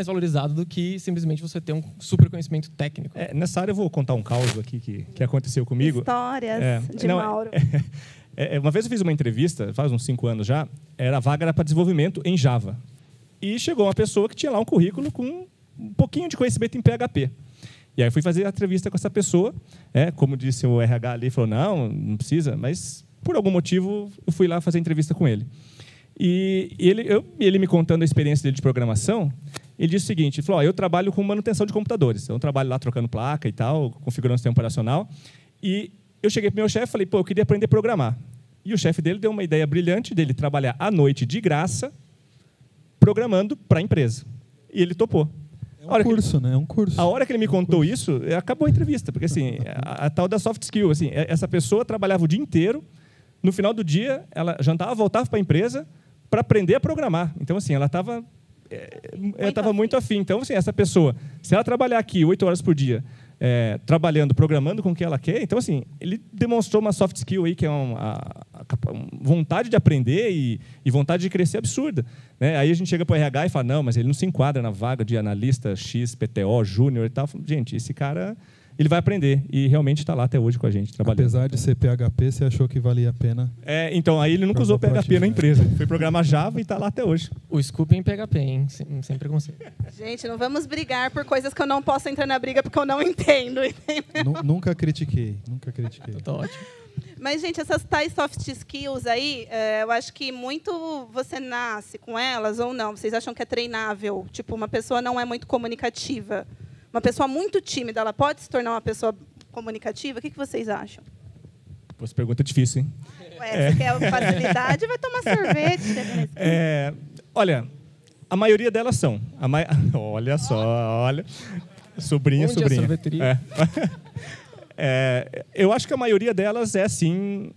valorizado do que simplesmente você ter um super conhecimento técnico. Nessa área eu vou contar um caos aqui que aconteceu comigo. Histórias de Mauro. Uma vez eu fiz uma entrevista, faz uns 5 anos já, a vaga era para desenvolvimento em Java. E chegou uma pessoa que tinha lá um currículo com um pouquinho de conhecimento em PHP. E aí eu fui fazer a entrevista com essa pessoa, como disse o RH ali, falou, não precisa, mas por algum motivo eu fui lá fazer a entrevista com ele. E ele me contando a experiência dele de programação, ele disse o seguinte, ele falou, eu trabalho com manutenção de computadores, eu trabalho lá trocando placa e tal, configurando o sistema operacional, e eu cheguei para o meu chefe e falei, eu queria aprender a programar. E o chefe dele deu uma ideia brilhante dele trabalhar à noite de graça, programando para a empresa. E ele topou. É um curso, né? É um curso. A hora que ele me contou isso, acabou a entrevista. Porque assim, a tal da soft skill, assim, essa pessoa trabalhava o dia inteiro, no final do dia, ela jantava, voltava para a empresa para aprender a programar. Então, assim, ela estava muito afim. Então, assim, essa pessoa, se ela trabalhar aqui 8 horas por dia, trabalhando, programando com o que ela quer, então, assim, ele demonstrou uma soft skill aí, que é uma vontade de aprender e vontade de crescer absurda. Né? Aí a gente chega para o RH e fala, não, mas ele não se enquadra na vaga de analista X, PTO, júnior e tal. Gente, esse cara, ele vai aprender e realmente está lá até hoje com a gente, trabalhando. Apesar de ser PHP, você achou que valia a pena? Então, aí ele nunca usou PHP na empresa. Foi programar Java e está lá até hoje. O Scoop em PHP, hein? Sem preconceito. Gente, não vamos brigar por coisas que eu não posso entrar na briga porque eu não entendo. Nunca critiquei. Tá ótimo. Mas, gente, essas tais soft skills aí, eu acho que muito você nasce com elas ou não. Vocês acham que é treinável? Tipo, uma pessoa não é muito comunicativa. Uma pessoa muito tímida, ela pode se tornar uma pessoa comunicativa? O que vocês acham? Essa pergunta é difícil, hein? Você quer facilidade, vai tomar sorvete. Olha, a maioria delas são. Olha só, olha. Sobrinha. Eu acho que a maioria delas sim,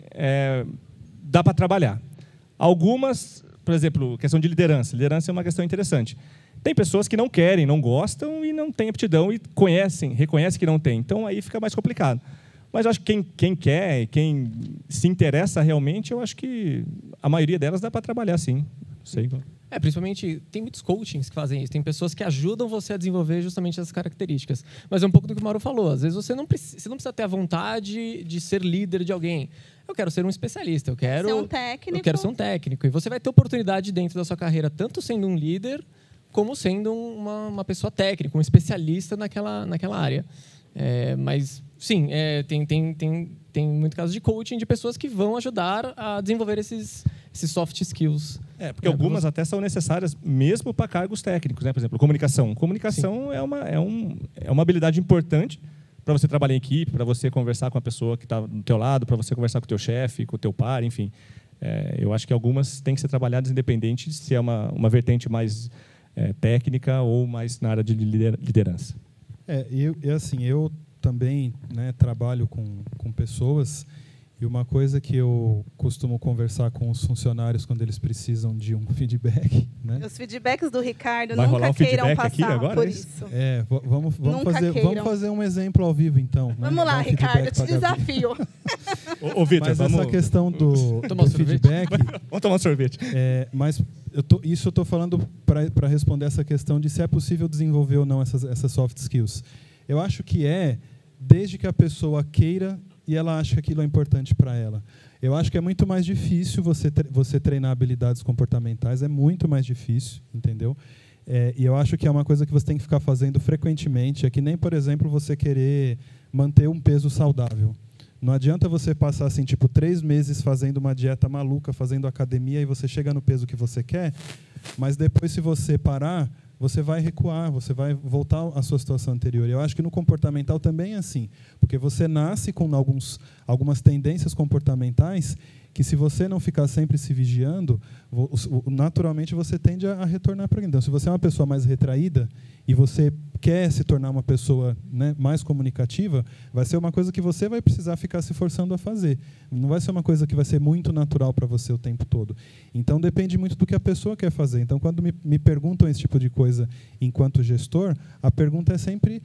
dá para trabalhar. Algumas, por exemplo, questão de liderança. Liderança é uma questão interessante. Tem pessoas que não querem, não gostam e não têm aptidão e reconhecem que não tem. Então, aí fica mais complicado. Mas eu acho que quem quer, quem se interessa realmente, eu acho que a maioria delas dá para trabalhar, sim. Não sei. Principalmente, tem muitos coachings que fazem isso. Tem pessoas que ajudam você a desenvolver justamente essas características. Mas é um pouco do que o Mauro falou. Às vezes você não precisa ter a vontade de ser líder de alguém. Eu quero ser um especialista. Eu quero ser um técnico. E você vai ter oportunidade dentro da sua carreira, tanto sendo um líder, como sendo uma pessoa técnica, um especialista naquela área. Mas, sim, tem muito caso de coaching de pessoas que vão ajudar a desenvolver esses soft skills. Porque algumas até são necessárias mesmo para cargos técnicos, né? Por exemplo, comunicação. Comunicação é uma habilidade importante para você trabalhar em equipe, para você conversar com a pessoa que está do teu lado, para você conversar com o teu chefe, com o teu par, enfim. Eu acho que algumas têm que ser trabalhadas independente se é uma vertente mais técnica ou mais na área de liderança. Eu também, né, trabalho com pessoas E uma coisa que eu costumo conversar com os funcionários quando eles precisam de um feedback, né? Os feedbacks do Ricardo Vai rolar nunca um queiram feedback aqui passar agora, por é isso? isso. Vamos Nunca vamos fazer um exemplo ao vivo, então. Né? Vamos lá, Dar um Ricardo, eu feedback te pra Gabi. desafio. Ô, Vitor, Mas vamos... essa questão do Tomar um sorvete? feedback... Vamos tomar um sorvete. Mas isso eu estou falando para responder essa questão de se é possível desenvolver ou não essas soft skills. Eu acho que desde que a pessoa queira e ela acha que aquilo é importante para ela. Eu acho que é muito mais difícil você treinar habilidades comportamentais, é muito mais difícil, entendeu? E eu acho que é uma coisa que você tem que ficar fazendo frequentemente, é que nem, por exemplo, você querer manter um peso saudável. Não adianta você passar assim, tipo, 3 meses fazendo uma dieta maluca, fazendo academia, e você chega no peso que você quer, mas depois, se você parar, você vai recuar, você vai voltar à sua situação anterior. Eu acho que no comportamental também é assim, porque você nasce com algumas tendências comportamentais que, se você não ficar sempre se vigiando, naturalmente você tende a retornar para aquilo. Então, se você é uma pessoa mais retraída e você quer se tornar uma pessoa, né, mais comunicativa, vai ser uma coisa que você vai precisar ficar se forçando a fazer. Não vai ser uma coisa que vai ser muito natural para você o tempo todo. Então, depende muito do que a pessoa quer fazer. Então, quando me perguntam esse tipo de coisa enquanto gestor, a pergunta é sempre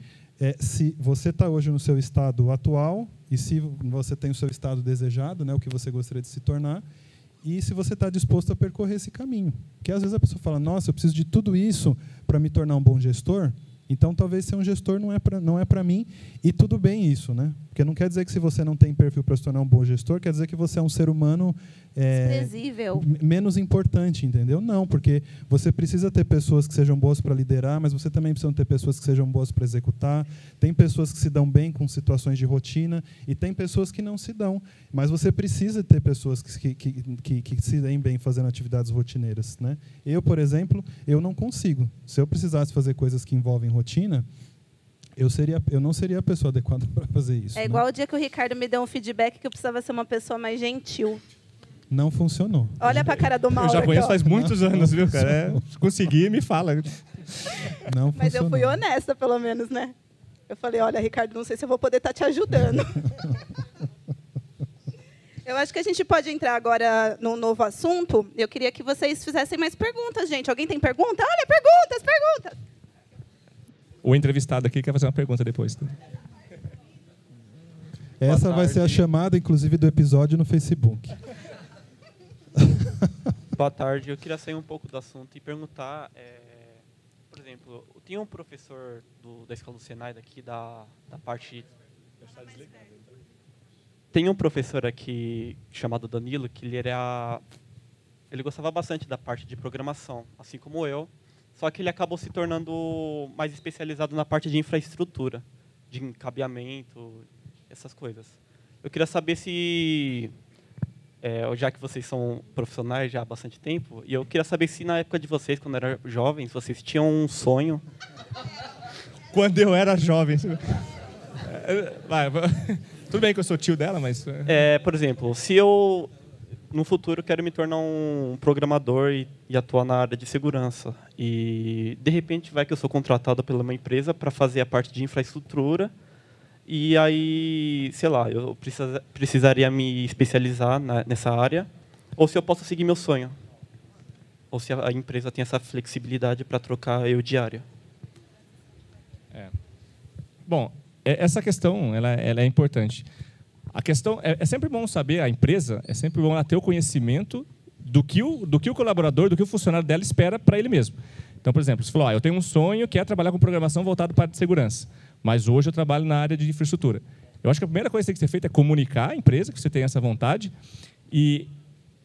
se você está hoje no seu estado atual e se você tem o seu estado desejado, né, o que você gostaria de se tornar, e se você está disposto a percorrer esse caminho. Porque, às vezes, a pessoa fala, nossa, eu preciso de tudo isso para me tornar um bom gestor, então talvez ser um gestor não é para mim, e tudo bem isso, né? Porque não quer dizer que, se você não tem perfil para se tornar um bom gestor, quer dizer que você é um ser humano desprezível, menos importante, entendeu? Não, porque você precisa ter pessoas que sejam boas para liderar, mas você também precisa ter pessoas que sejam boas para executar. Tem pessoas que se dão bem com situações de rotina e tem pessoas que não se dão. Mas você precisa ter pessoas que se deem bem fazendo atividades rotineiras, né? Eu, por exemplo, eu não consigo. Se eu precisasse fazer coisas que envolvem rotina, eu não seria a pessoa adequada para fazer isso. É igual o dia que o Ricardo me deu um feedback que eu precisava ser uma pessoa mais gentil. Não funcionou. Olha para a cara do Mauro. Eu já conheço aqui, ó. faz muitos anos, viu, cara? Se conseguir, me fala. Não funcionou. Mas eu fui honesta, pelo menos, né? Eu falei, olha, Ricardo, não sei se eu vou poder estar te ajudando. Eu acho que a gente pode entrar agora num novo assunto. Eu queria que vocês fizessem mais perguntas, gente. Alguém tem pergunta? Olha, perguntas! O entrevistado aqui quer fazer uma pergunta depois. Essa vai ser a chamada, inclusive, do episódio no Facebook. Boa tarde. Eu queria sair um pouco do assunto e perguntar, por exemplo, tinha um professor da escola do Senai daqui, da parte... Tem um professor aqui chamado Danilo, que ele gostava bastante da parte de programação, assim como eu, só que ele acabou se tornando mais especializado na parte de infraestrutura, de encabeamento, essas coisas. Eu queria saber se, já que vocês são profissionais já há bastante tempo, e eu queria saber se na época de vocês, quando eram jovens, vocês tinham um sonho. Quando eu era jovem. Tudo bem que eu sou tio dela, mas... Por exemplo, se eu, no futuro, quero me tornar um programador e atuar na área de segurança, e, de repente, vai que eu sou contratado pela uma empresa para fazer a parte de infraestrutura, e aí, sei lá, eu precisaria me especializar nessa área, ou se eu posso seguir meu sonho, ou se a empresa tem essa flexibilidade para trocar eu de área. Bom, essa questão ela é importante. A questão é sempre bom saber, a empresa, é sempre bom ela ter o conhecimento do que o colaborador, do que o funcionário dela espera para ele mesmo. Então, por exemplo, você falou, eu tenho um sonho que é trabalhar com programação voltado para a área de segurança, mas hoje eu trabalho na área de infraestrutura. Eu acho que a primeira coisa que tem que ser feita é comunicar à empresa que você tem essa vontade, e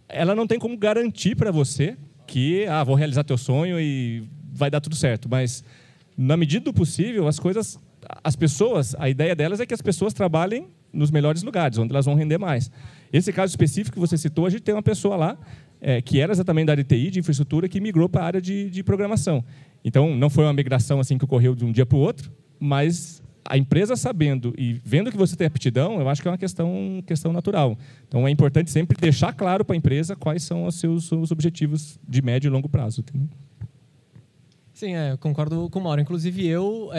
ela não tem como garantir para você que vou realizar teu sonho e vai dar tudo certo, mas na medida do possível, as pessoas, a ideia delas é que as pessoas trabalhem nos melhores lugares, onde elas vão render mais. Esse caso específico que você citou, a gente tem uma pessoa lá, que era exatamente da área de TI, de infraestrutura, que migrou para a área de programação. Então, não foi uma migração assim que ocorreu de um dia para o outro, mas a empresa sabendo e vendo que você tem aptidão, eu acho que é uma questão natural. Então, é importante sempre deixar claro para a empresa quais são os seus objetivos de médio e longo prazo. Entendeu? Sim, eu concordo com o Mauro. Inclusive, eu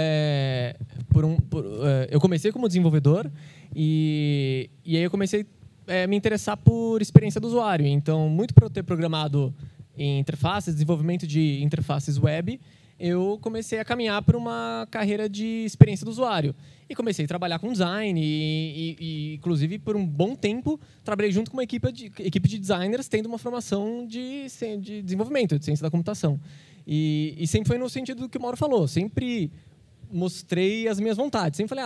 comecei como desenvolvedor e aí eu comecei me interessar por experiência do usuário. Então, muito por eu ter programado em interfaces, desenvolvimento de interfaces web, eu comecei a caminhar por uma carreira de experiência do usuário. E comecei a trabalhar com design e inclusive, por um bom tempo, trabalhei junto com uma equipe de designers, tendo uma formação de desenvolvimento, de ciência da computação. E sempre foi no sentido do que o Mauro falou. Sempre mostrei as minhas vontades. Sempre falei,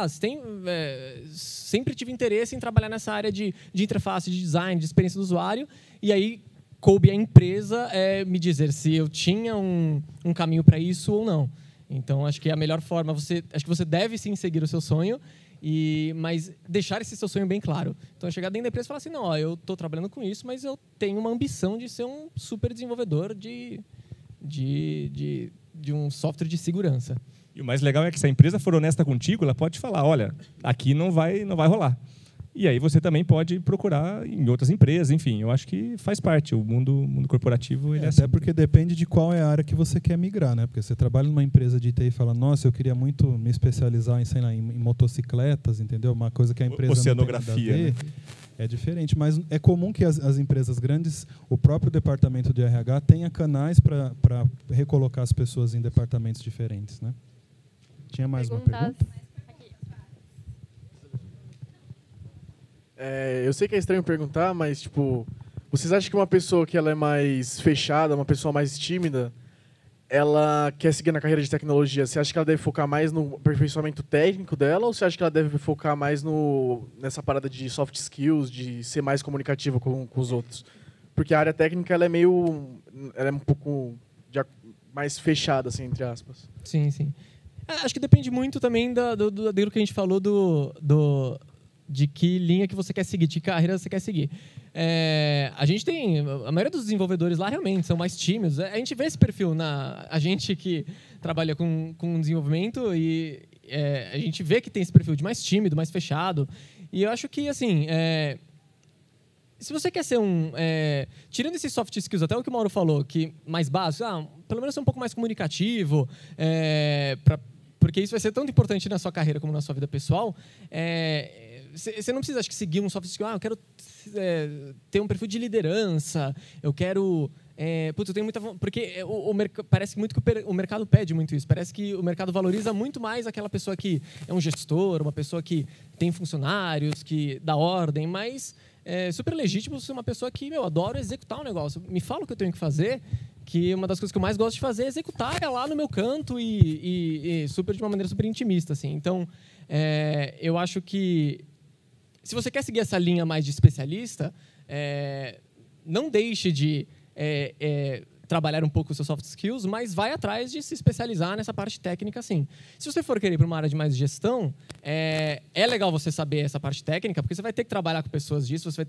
sempre tive interesse em trabalhar nessa área de interface, de design, de experiência do usuário. E aí coube à empresa me dizer se eu tinha um caminho para isso ou não. Então, acho que a melhor forma, acho que você deve sim seguir o seu sonho, mas deixar esse seu sonho bem claro. Então, chegar dentro da empresa e falar assim, não, eu estou trabalhando com isso, mas eu tenho uma ambição de ser um super desenvolvedor de um software de segurança. E o mais legal é que se a empresa for honesta contigo, ela pode te falar, olha, aqui não vai rolar. E aí você também pode procurar em outras empresas, enfim, eu acho que faz parte. O mundo corporativo, ele é até porque depende de qual é a área que você quer migrar, né? Porque você trabalha numa empresa de TI e fala, nossa, eu queria muito me especializar em motocicletas, entendeu? Uma coisa que a empresa oceanografia, não tem nada a ver. né? É diferente, mas é comum que as empresas grandes, o próprio departamento de RH tenha canais para recolocar as pessoas em departamentos diferentes, né? Tinha mais uma pergunta? Eu sei que é estranho perguntar, mas tipo, vocês acham que uma pessoa que ela é mais fechada, uma pessoa mais tímida, ela quer seguir na carreira de tecnologia? Você acha que ela deve focar mais no aperfeiçoamento técnico dela, ou você acha que ela deve focar mais nessa parada de soft skills, de ser mais comunicativa com os outros? Porque a área técnica ela é um pouco mais fechada, assim, entre aspas. Sim, sim. Acho que depende muito também daquilo que a gente falou de que linha que você quer seguir, de que carreira você quer seguir. A gente tem... A maioria dos desenvolvedores lá realmente são mais tímidos. A gente vê esse perfil a gente que trabalha com desenvolvimento e a gente vê que tem esse perfil de mais tímido, mais fechado. E eu acho que, assim... se você quer ser tirando esses soft skills, até o que o Mauro falou, que mais básico, pelo menos ser um pouco mais comunicativo, porque isso vai ser tanto importante na sua carreira como na sua vida pessoal, você não precisa, acho que, seguir um soft skill. Eu quero ter um perfil de liderança, eu quero... eu tenho muita... Porque parece muito que o mercado pede muito isso. Parece que o mercado valoriza muito mais aquela pessoa que é um gestor, uma pessoa que tem funcionários, que dá ordem, mas é super legítimo ser uma pessoa que, adoro executar um negócio. Me fala o que eu tenho que fazer, que uma das coisas que eu mais gosto de fazer é executar lá no meu canto e de uma maneira super intimista, assim. Então, eu acho que se você quer seguir essa linha mais de especialista, não deixe de trabalhar um pouco os seus soft skills, mas vai atrás de se especializar nessa parte técnica, sim. Se você for querer ir para uma área de mais gestão, é legal você saber essa parte técnica, porque você vai ter que trabalhar com pessoas disso, você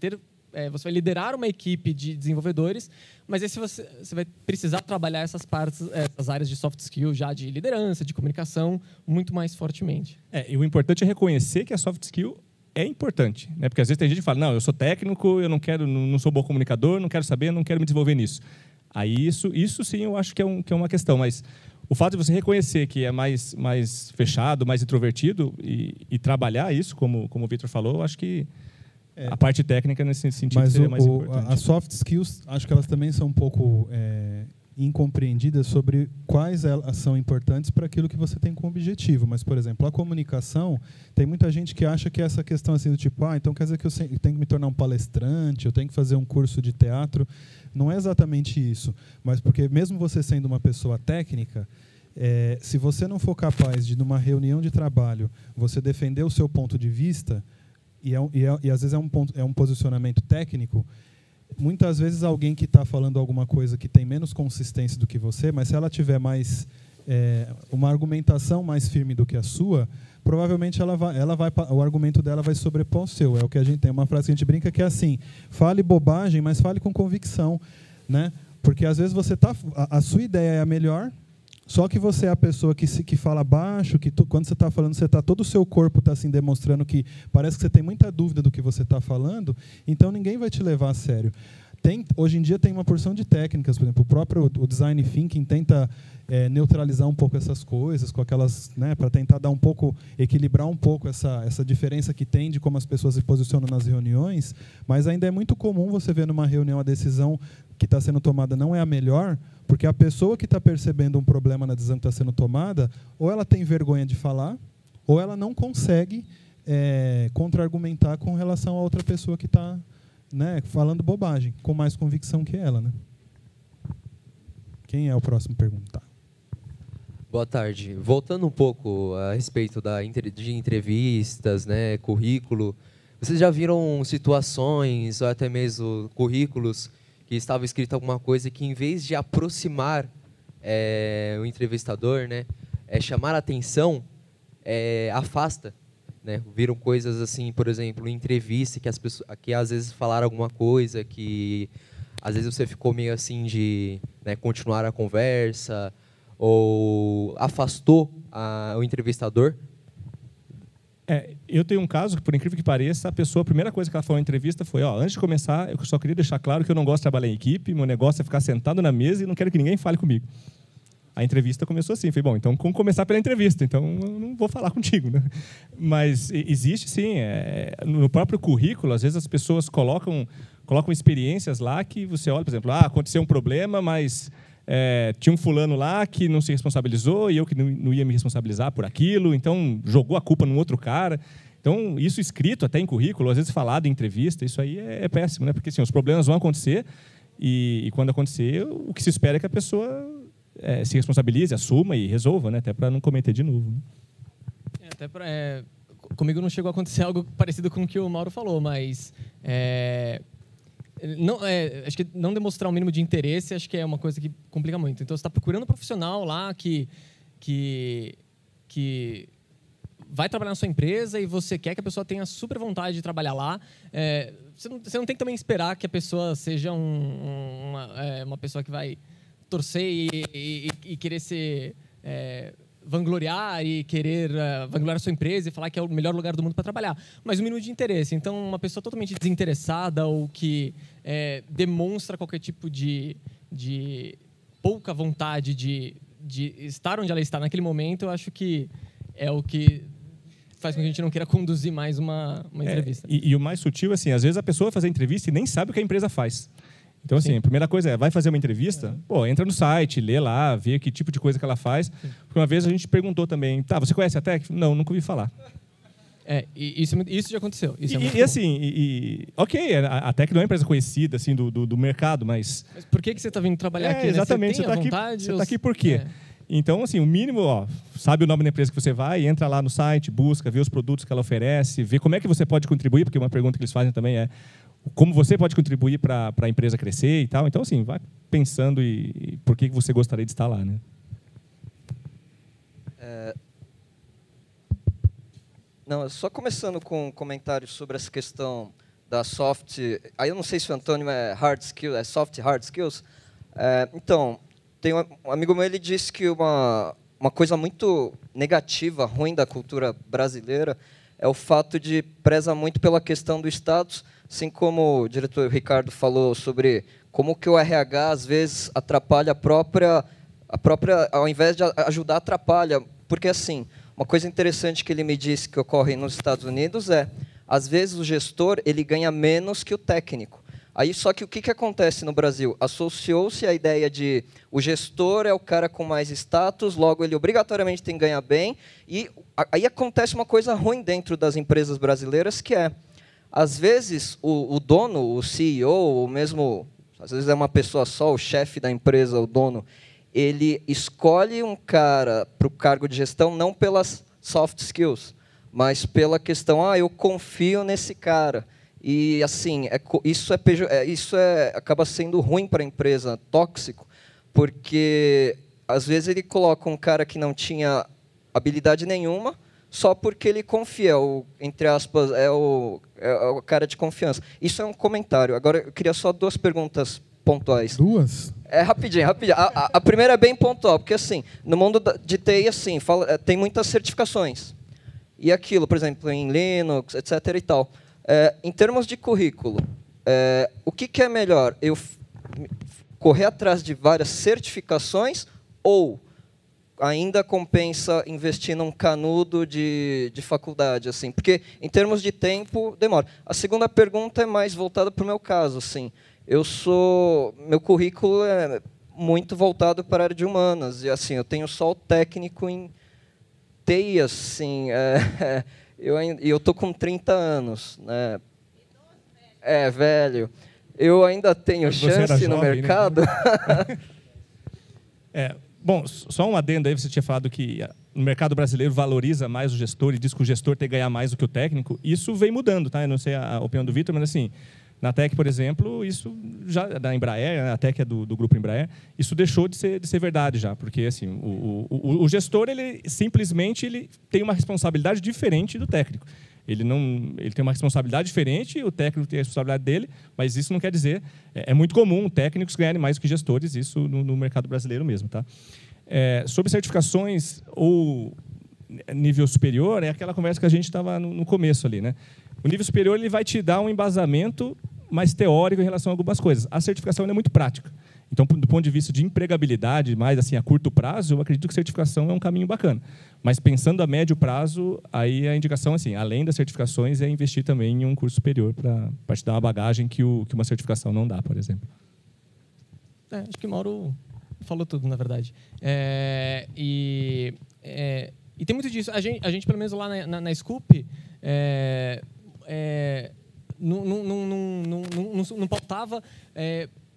vai liderar uma equipe de desenvolvedores, mas aí você vai precisar trabalhar essas áreas de soft skills já de liderança, de comunicação, muito mais fortemente. E o importante é reconhecer que a soft skill é importante, né? Porque às vezes tem gente que fala, não, eu sou técnico, eu não sou bom comunicador, não quero saber, não quero me desenvolver nisso. Aí isso sim eu acho que é uma questão, mas o fato de você reconhecer que é mais fechado, mais introvertido e trabalhar isso, como o Victor falou, eu acho que a parte técnica nesse sentido seria mais importante. As soft skills, acho que elas também são um pouco incompreendidas sobre quais elas são importantes para aquilo que você tem como objetivo. Mas, por exemplo, a comunicação, tem muita gente que acha que essa questão assim do tipo, então quer dizer que eu tenho que me tornar um palestrante, eu tenho que fazer um curso de teatro. Não é exatamente isso, mas porque mesmo você sendo uma pessoa técnica, se você não for capaz de, numa reunião de trabalho, você defender o seu ponto de vista, e às vezes é um posicionamento técnico, muitas vezes alguém que está falando alguma coisa que tem menos consistência do que você, mas se ela tiver mais uma argumentação mais firme do que a sua, provavelmente o argumento dela vai sobrepor o seu. É o que a gente tem uma frase que a gente brinca que é assim: fale bobagem, mas fale com convicção, né? Porque às vezes a sua ideia é a melhor, só que você é a pessoa que fala baixo, que quando você está falando, todo o seu corpo está assim, demonstrando que parece que você tem muita dúvida do que você está falando, então ninguém vai te levar a sério. hoje em dia tem uma porção de técnicas, por exemplo, o design thinking tenta neutralizar um pouco essas coisas, com aquelas, né, para tentar dar um pouco, equilibrar um pouco essa diferença que tem de como as pessoas se posicionam nas reuniões, mas ainda é muito comum você ver numa reunião a decisão que está sendo tomada não é a melhor, porque a pessoa que está percebendo um problema na decisão que está sendo tomada, ou ela tem vergonha de falar, ou ela não consegue contra-argumentar com relação a outra pessoa que está, né, falando bobagem, com mais convicção que ela, né? Quem é o próximo a perguntar? Boa tarde. Voltando um pouco a respeito de entrevistas, né, currículo, vocês já viram situações, ou até mesmo currículos, que estava escrito alguma coisa que, em vez de aproximar o entrevistador, né, chamar a atenção, afasta? Né? Viram coisas assim, por exemplo, em entrevista, que as pessoas, que às vezes falaram alguma coisa, que às vezes você ficou meio assim de, né, continuar a conversa, ou afastou o entrevistador? Eu tenho um caso que, por incrível que pareça, a primeira coisa que ela falou na entrevista foi: antes de começar, eu só queria deixar claro que eu não gosto de trabalhar em equipe, meu negócio é ficar sentado na mesa e não quero que ninguém fale comigo. A entrevista começou assim, falei, bom, então vamos começar pela entrevista, então eu não vou falar contigo, né? Mas existe sim, no próprio currículo, às vezes as pessoas colocam experiências lá que você olha, por exemplo, aconteceu um problema, mas tinha um fulano lá que não se responsabilizou e eu que não ia me responsabilizar por aquilo, então jogou a culpa num outro cara. Então, isso escrito até em currículo, às vezes falado em entrevista, isso aí é péssimo, né? Porque assim, os problemas vão acontecer e quando acontecer, o que se espera é que a pessoa se responsabilize, assuma e resolva, né? Até para não cometer de novo. Né? Comigo não chegou a acontecer algo parecido com o que o Mauro falou, mas acho que não demonstrar um mínimo de interesse, acho que é uma coisa que complica muito. Então, você está procurando um profissional lá que vai trabalhar na sua empresa e você quer que a pessoa tenha super vontade de trabalhar lá. Você não tem que também esperar que a pessoa seja uma pessoa que vai torcer e querer se vangloriar e querer vangloriar a sua empresa e falar que é o melhor lugar do mundo para trabalhar. Mas um mínimo de interesse. Então, uma pessoa totalmente desinteressada ou que demonstra qualquer tipo de pouca vontade de estar onde ela está naquele momento, eu acho que é o que faz com que a gente não queira conduzir mais uma entrevista. E o mais sutil, assim, às vezes a pessoa vai fazer entrevista e nem sabe o que a empresa faz. Então, assim, a primeira coisa vai fazer uma entrevista? Entra no site, lê lá, vê que tipo de coisa que ela faz. Porque uma vez a gente perguntou também, você conhece a Tec? Não, nunca ouvi falar. Isso já aconteceu. Isso ok, a Tec não é uma empresa conhecida assim, do mercado, mas por que você está vindo trabalhar aqui? Exatamente, né? Você está aqui por quê? Então, assim, o mínimo, sabe o nome da empresa que você vai, entra lá no site, busca, vê os produtos que ela oferece, vê como é que você pode contribuir, porque uma pergunta que eles fazem também é como você pode contribuir para a empresa crescer e tal. Então, assim, vai pensando e por que você gostaria de estar lá, né? Não, só começando com um comentário sobre essa questão da soft... Aí eu não sei se o Antônio é hard skills, é soft hard skills. Então, tem um amigo meu, ele disse que uma coisa muito negativa, ruim da cultura brasileira é o fato de preza muito pela questão do status, assim como o diretor Ricardo falou sobre como que o RH, às vezes, atrapalha a própria ao invés de ajudar, atrapalha. Porque, assim, uma coisa interessante que ele me disse que ocorre nos Estados Unidos às vezes, o gestor ele ganha menos que o técnico. Aí, só que o que acontece no Brasil? Associou-se a ideia de o gestor é o cara com mais status, logo ele obrigatoriamente tem que ganhar bem, e aí acontece uma coisa ruim dentro das empresas brasileiras, que às vezes, o dono, o CEO, ou mesmo, às vezes é uma pessoa só, o chefe da empresa, o dono, ele escolhe um cara para o cargo de gestão não pelas soft skills, mas pela questão, eu confio nesse cara. E, assim, isso acaba sendo ruim para a empresa, tóxico, porque, às vezes, ele coloca um cara que não tinha habilidade nenhuma, só porque ele confia, entre aspas, é o cara de confiança. Isso é um comentário. Agora, eu queria só 2 perguntas pontuais. 2? Rapidinho. A primeira é bem pontual, porque, assim, no mundo de TI, assim, tem muitas certificações. E aquilo, por exemplo, em Linux, etc. e tal. Em termos de currículo, O que é melhor? Eu correr atrás de várias certificações ou ainda compensa investir num canudo de faculdade, assim? Porque, em termos de tempo, demora. A segunda pergunta é mais voltada para o meu caso. Assim. Meu currículo é muito voltado para a área de humanas. E assim, eu tenho só o técnico em TI. Assim, e eu estou com 30 anos. Né? Velho. Eu ainda tenho chance no mercado? Né? Bom, só um adendo aí, você tinha falado que o mercado brasileiro valoriza mais o gestor e diz que o gestor tem que ganhar mais do que o técnico. Isso vem mudando, tá? Eu não sei a opinião do Vitor, mas assim, na TEC, por exemplo, isso já da Embraer, a TEC é do grupo Embraer, isso deixou de ser verdade já, porque assim, o gestor ele simplesmente tem uma responsabilidade diferente do técnico. Ele tem uma responsabilidade diferente, o técnico tem a responsabilidade dele, mas isso não quer dizer... É muito comum técnicos ganharem mais do que gestores, isso no mercado brasileiro mesmo. Tá? Sobre certificações ou nível superior, é aquela conversa que a gente estava no começo ali. Né? O nível superior ele vai te dar um embasamento mais teórico em relação a algumas coisas. A certificação é muito prática. Então, do ponto de vista de empregabilidade, mais assim, a curto prazo, eu acredito que certificação é um caminho bacana. Mas pensando a médio prazo, aí a indicação, assim, além das certificações, é investir também em um curso superior para te dar uma bagagem que uma certificação não dá, por exemplo. Acho que o Mauro falou tudo, na verdade. E tem muito disso. A gente pelo menos lá na Scoop, não pautava...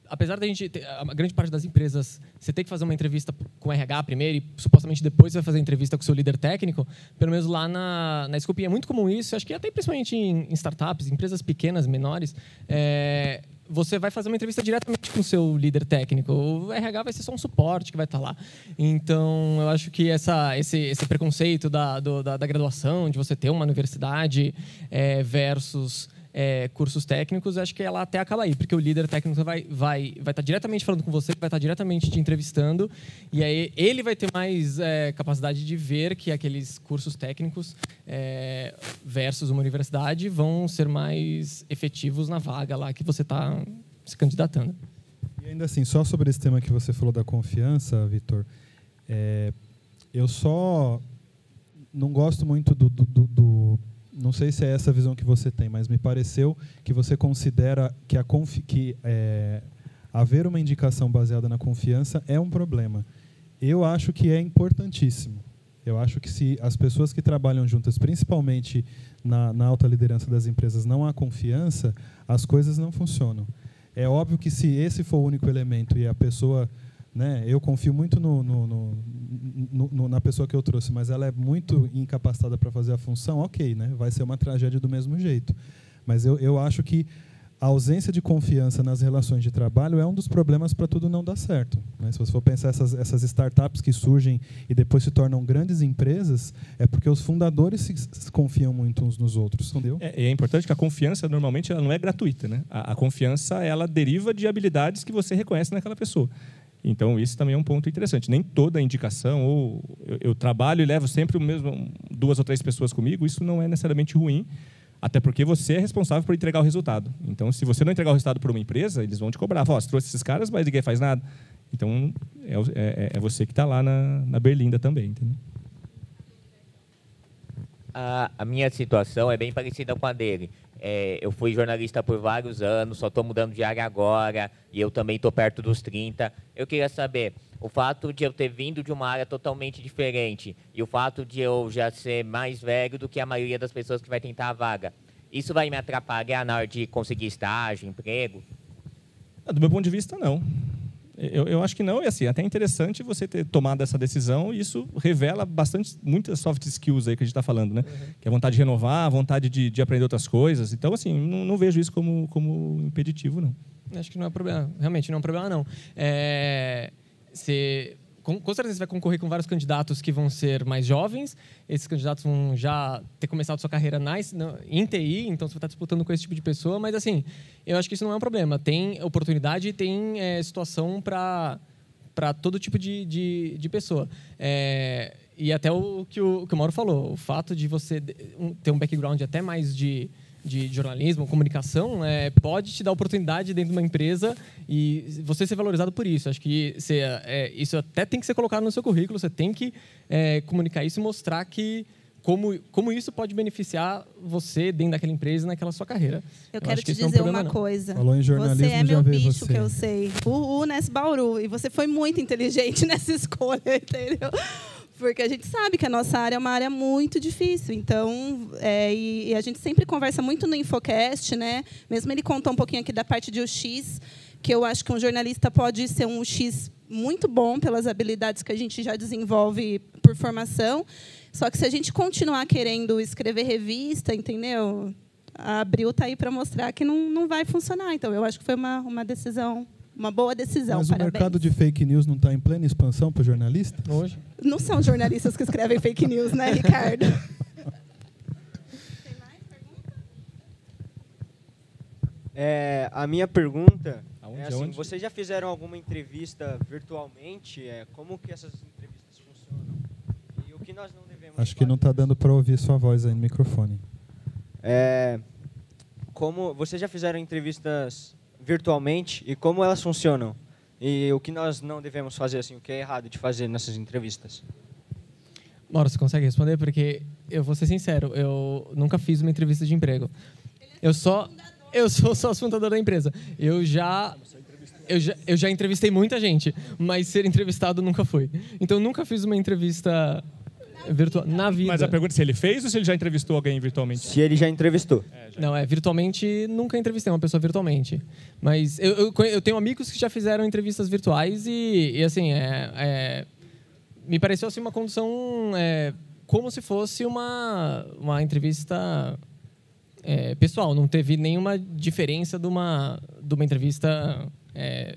apesar da gente a grande parte das empresas você tem que fazer uma entrevista com o RH primeiro e supostamente depois você vai fazer a entrevista com o seu líder técnico, pelo menos lá na Scoop é muito comum isso, acho que até principalmente em startups, empresas pequenas, menores, você vai fazer uma entrevista diretamente com o seu líder técnico. O RH vai ser só um suporte que vai estar lá. Então, eu acho que esse preconceito da graduação, de você ter uma universidade versus cursos técnicos, acho que ela até acaba aí, porque o líder técnico vai estar diretamente falando com você, vai estar diretamente te entrevistando, e aí ele vai ter mais capacidade de ver que aqueles cursos técnicos versus uma universidade vão ser mais efetivos na vaga lá que você está se candidatando. E ainda assim, só sobre esse tema que você falou da confiança, Vitor, eu só não gosto muito não sei se é essa a visão que você tem, mas me pareceu que você considera que haver uma indicação baseada na confiança é um problema. Eu acho que é importantíssimo. Eu acho que se as pessoas que trabalham juntas, principalmente na alta liderança das empresas, não há confiança, as coisas não funcionam. É óbvio que se esse for o único elemento e a pessoa... Né, eu confio muito na pessoa que eu trouxe, mas ela é muito incapacitada para fazer a função, ok, né, vai ser uma tragédia do mesmo jeito. Mas eu acho que a ausência de confiança nas relações de trabalho é um dos problemas para tudo não dar certo. Né? Se você for pensar essas startups que surgem e depois se tornam grandes empresas, é porque os fundadores se confiam muito uns nos outros. Entendeu? É importante que a confiança, normalmente, ela não é gratuita. Né? A confiança ela deriva de habilidades que você reconhece naquela pessoa. Então, isso também é um ponto interessante. Nem toda indicação, ou eu trabalho e levo sempre 2 ou 3 pessoas comigo, isso não é necessariamente ruim, até porque você é responsável por entregar o resultado. Então, se você não entregar o resultado para uma empresa, eles vão te cobrar. Você trouxe esses caras, mas ninguém faz nada. Então, é você que está lá na berlinda também. Entendeu? A minha situação é bem parecida com a dele. Eu fui jornalista por vários anos, só estou mudando de área agora, e eu também estou perto dos 30. Eu queria saber, o fato de eu ter vindo de uma área totalmente diferente e o fato de eu já ser mais velho do que a maioria das pessoas que vai tentar a vaga, isso vai me atrapalhar na hora de conseguir estágio, emprego? Do meu ponto de vista, não. Eu acho que não, e assim, até é interessante você ter tomado essa decisão, e isso revela muitas soft skills aí que a gente está falando, né? Uhum. Que é a vontade de renovar, a vontade de aprender outras coisas. Então, assim, não vejo isso como impeditivo, não. Acho que não é um problema, realmente não é um problema, não. Com certeza você vai concorrer com vários candidatos que vão ser mais jovens, esses candidatos vão já ter começado sua carreira em TI, então você vai estar disputando com esse tipo de pessoa, mas assim, eu acho que isso não é um problema. Tem oportunidade e tem situação para todo tipo de pessoa. E até o que o Mauro falou, o fato de você ter um background até mais de de jornalismo, comunicação, pode te dar oportunidade dentro de uma empresa e você ser valorizado por isso. Acho que isso até tem que ser colocado no seu currículo, você tem que comunicar isso e mostrar que como isso pode beneficiar você dentro daquela empresa e naquela sua carreira. Eu quero te dizer uma coisa. Falou em jornalismo, você é meu bicho, você. que eu sei. Nesse Bauru. E você foi muito inteligente nessa escolha, entendeu? Porque a gente sabe que a nossa área é uma área muito difícil. Então, e a gente sempre conversa muito no Infocast, né? Mesmo ele contou um pouquinho aqui da parte de UX, que eu acho que um jornalista pode ser um UX muito bom pelas habilidades que a gente já desenvolve por formação. Só que se a gente continuar querendo escrever revista, entendeu? A Abril está aí para mostrar que não vai funcionar. Então, eu acho que foi uma decisão, uma boa decisão. Mas parabéns. o mercado de fake news não está em plena expansão para jornalistas? Hoje. Não são jornalistas que escrevem fake news, né, Ricardo? Tem mais pergunta? A minha pergunta é assim, Aonde? vocês já fizeram alguma entrevista virtualmente? Como que essas entrevistas funcionam? E o que nós não devemos Acho que não está dando para ouvir sua voz aí no microfone. Como vocês já fizeram entrevistas virtualmente e como elas funcionam? E o que nós não devemos fazer, assim, o que é errado de fazer nessas entrevistas? Mauro, você consegue responder? Porque eu vou ser sincero, eu nunca fiz uma entrevista de emprego. Eu sou sócio fundador da empresa. Eu já entrevistei muita gente, mas ser entrevistado nunca fui. Então, nunca fiz uma entrevista virtual na vida. Mas a pergunta é se ele fez ou se ele já entrevistou alguém virtualmente? Se ele já entrevistou. Não, virtualmente, nunca entrevistei uma pessoa virtualmente. Mas eu tenho amigos que já fizeram entrevistas virtuais e assim, me pareceu assim, uma condução como se fosse uma entrevista pessoal. Não teve nenhuma diferença de uma entrevista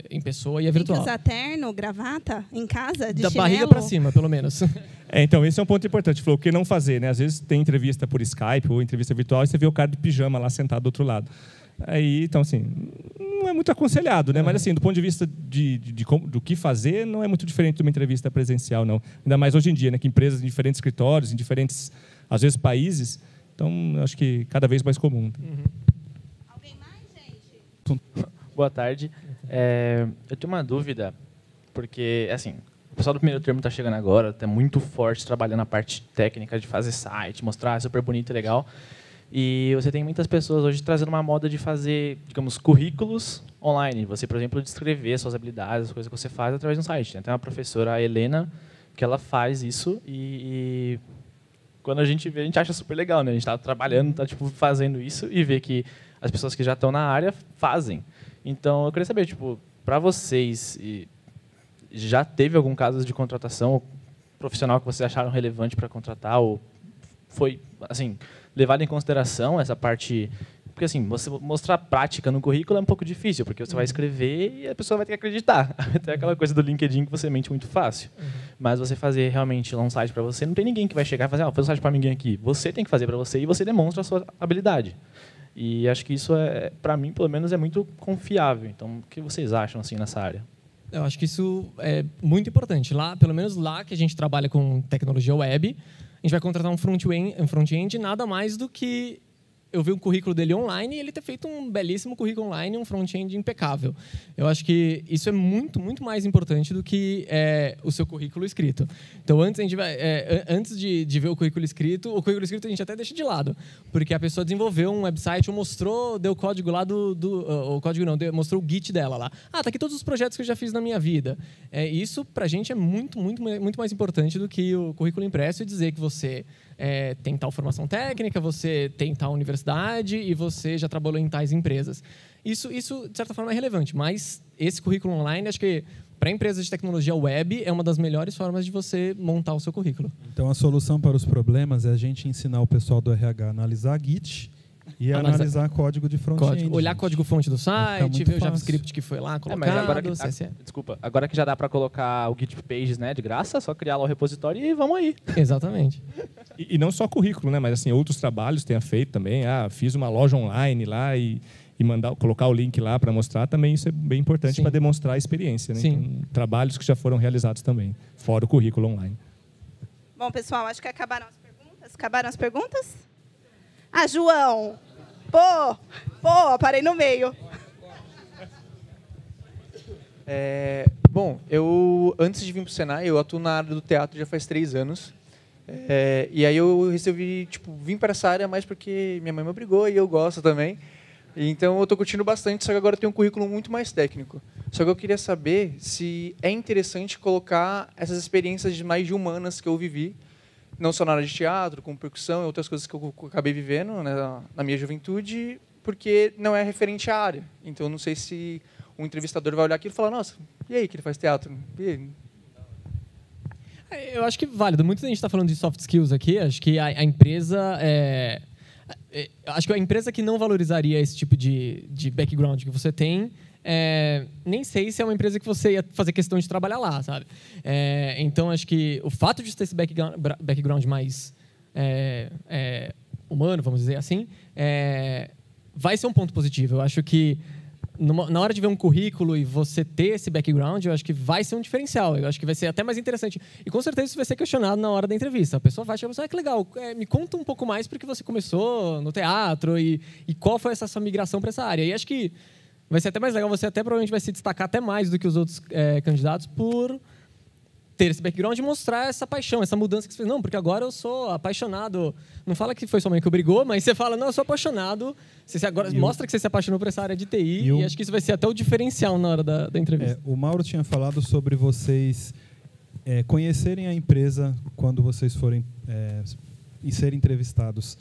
em pessoa e é virtual. Tem que usar terno, gravata, em casa, de da chinelo? barriga para cima, pelo menos. Então, esse é um ponto importante. Falou o que não fazer, né? Às vezes tem entrevista por Skype ou entrevista virtual e você vê o cara de pijama lá sentado do outro lado. Aí, então, assim, não é muito aconselhado, né? Mas, assim, do ponto de vista do que fazer, não é muito diferente de uma entrevista presencial, não. Ainda mais hoje em dia, né? Que empresas em diferentes escritórios, em diferentes, às vezes, países. Então, acho que cada vez mais comum. Alguém mais, gente? Boa tarde. Eu tenho uma dúvida, porque, assim, o pessoal do primeiro termo está chegando agora, está muito forte trabalhando a parte técnica de fazer site, mostrar super bonito e legal. E você tem muitas pessoas hoje trazendo uma moda de fazer, digamos, currículos online. Você, por exemplo, descrever suas habilidades, as coisas que você faz através de um site. Tem uma professora, a Helena, que ela faz isso e quando a gente vê, a gente acha super legal, né? A gente está trabalhando, está tipo, fazendo isso e vê que as pessoas que já estão na área fazem. Então, eu queria saber, tipo, para vocês, já teve algum caso de contratação profissional que vocês acharam relevante para contratar ou foi, assim, levado em consideração essa parte? Porque, assim, você mostrar prática no currículo é um pouco difícil, porque você vai escrever e a pessoa vai ter que acreditar. Tem aquela coisa do LinkedIn que você mente muito fácil. Mas você fazer realmente lá um site para você, não tem ninguém que vai chegar e fazer, faz um site para ninguém aqui. Você tem que fazer para você e você demonstra a sua habilidade. E acho que isso, para mim, pelo menos, é muito confiável. Então, o que vocês acham assim nessa área? Eu acho que isso é muito importante. Lá, pelo menos lá que a gente trabalha com tecnologia web, a gente vai contratar um front-end nada mais do que eu vi o currículo dele online e ele ter feito um belíssimo currículo online, um front-end impecável. Eu acho que isso é muito, muito mais importante do que o seu currículo escrito. Então, antes de ver o currículo escrito a gente até deixa de lado, porque a pessoa desenvolveu um website, ou mostrou, deu código lá o código não, mostrou o Git dela lá. Tá aqui todos os projetos que eu já fiz na minha vida. Isso, pra gente, é muito, muito, muito mais importante do que o currículo impresso e dizer que você tem tal formação técnica, você tem tal universidade e você já trabalhou em tais empresas. Isso, de certa forma, é relevante, mas esse currículo online, acho que para empresas de tecnologia web é uma das melhores formas de você montar o seu currículo. Então, a solução para os problemas é a gente ensinar o pessoal do RH a analisar Git e analisar código de front-end. Olhar código-fonte do site, ver o JavaScript que foi lá colocado. Mas agora que já dá para colocar o Git Pages, né, de graça, é só criar lá o repositório e vamos aí. Exatamente. E não só currículo, né, mas assim, outros trabalhos tenha feito também. Fiz uma loja online lá e colocar o link lá para mostrar também, isso é bem importante para demonstrar a experiência. Né? Então, trabalhos que já foram realizados também, fora o currículo online. Bom, pessoal, acho que acabaram as perguntas. Acabaram as perguntas? João, Pô, parei no meio. Bom, eu antes de vir para o Senai, eu atuo na área do teatro já faz 3 anos. E aí eu resolvi vir para essa área mais porque minha mãe me obrigou e eu gosto também. Então eu estou curtindo bastante, só que agora eu tenho um currículo muito mais técnico. Só que eu queria saber se é interessante colocar essas experiências mais de humanas que eu vivi, não só na área de teatro, com percussão e outras coisas que eu acabei vivendo, né, na minha juventude, porque não é referente à área. Então eu não sei se um entrevistador vai olhar aquilo e falar, nossa, e aí que ele faz teatro? E aí? Eu acho que é válido. Muita gente está falando de soft skills aqui. Acho que a empresa... acho que a empresa que não valorizaria esse tipo de background que você tem, nem sei se é uma empresa que você ia fazer questão de trabalhar lá, sabe? Então, acho que o fato de ter esse background mais humano, vamos dizer assim, vai ser um ponto positivo. Eu acho que na hora de ver um currículo e você ter esse background, eu acho que vai ser um diferencial. Eu acho que vai ser até mais interessante. E com certeza isso vai ser questionado na hora da entrevista. A pessoa vai chegar e falar, que legal, me conta um pouco mais porque você começou no teatro e qual foi essa sua migração para essa área. E acho que vai ser até mais legal, você até provavelmente vai se destacar até mais do que os outros candidatos por ter esse background e mostrar essa paixão, essa mudança que você fez. Não, porque agora eu sou apaixonado. Não fala que foi sua mãe que obrigou, mas você fala, não, eu sou apaixonado. Você agora mostra que você se apaixonou por essa área de TI e acho que isso vai ser até o diferencial na hora da entrevista. O Mauro tinha falado sobre vocês conhecerem a empresa quando vocês forem serem entrevistados.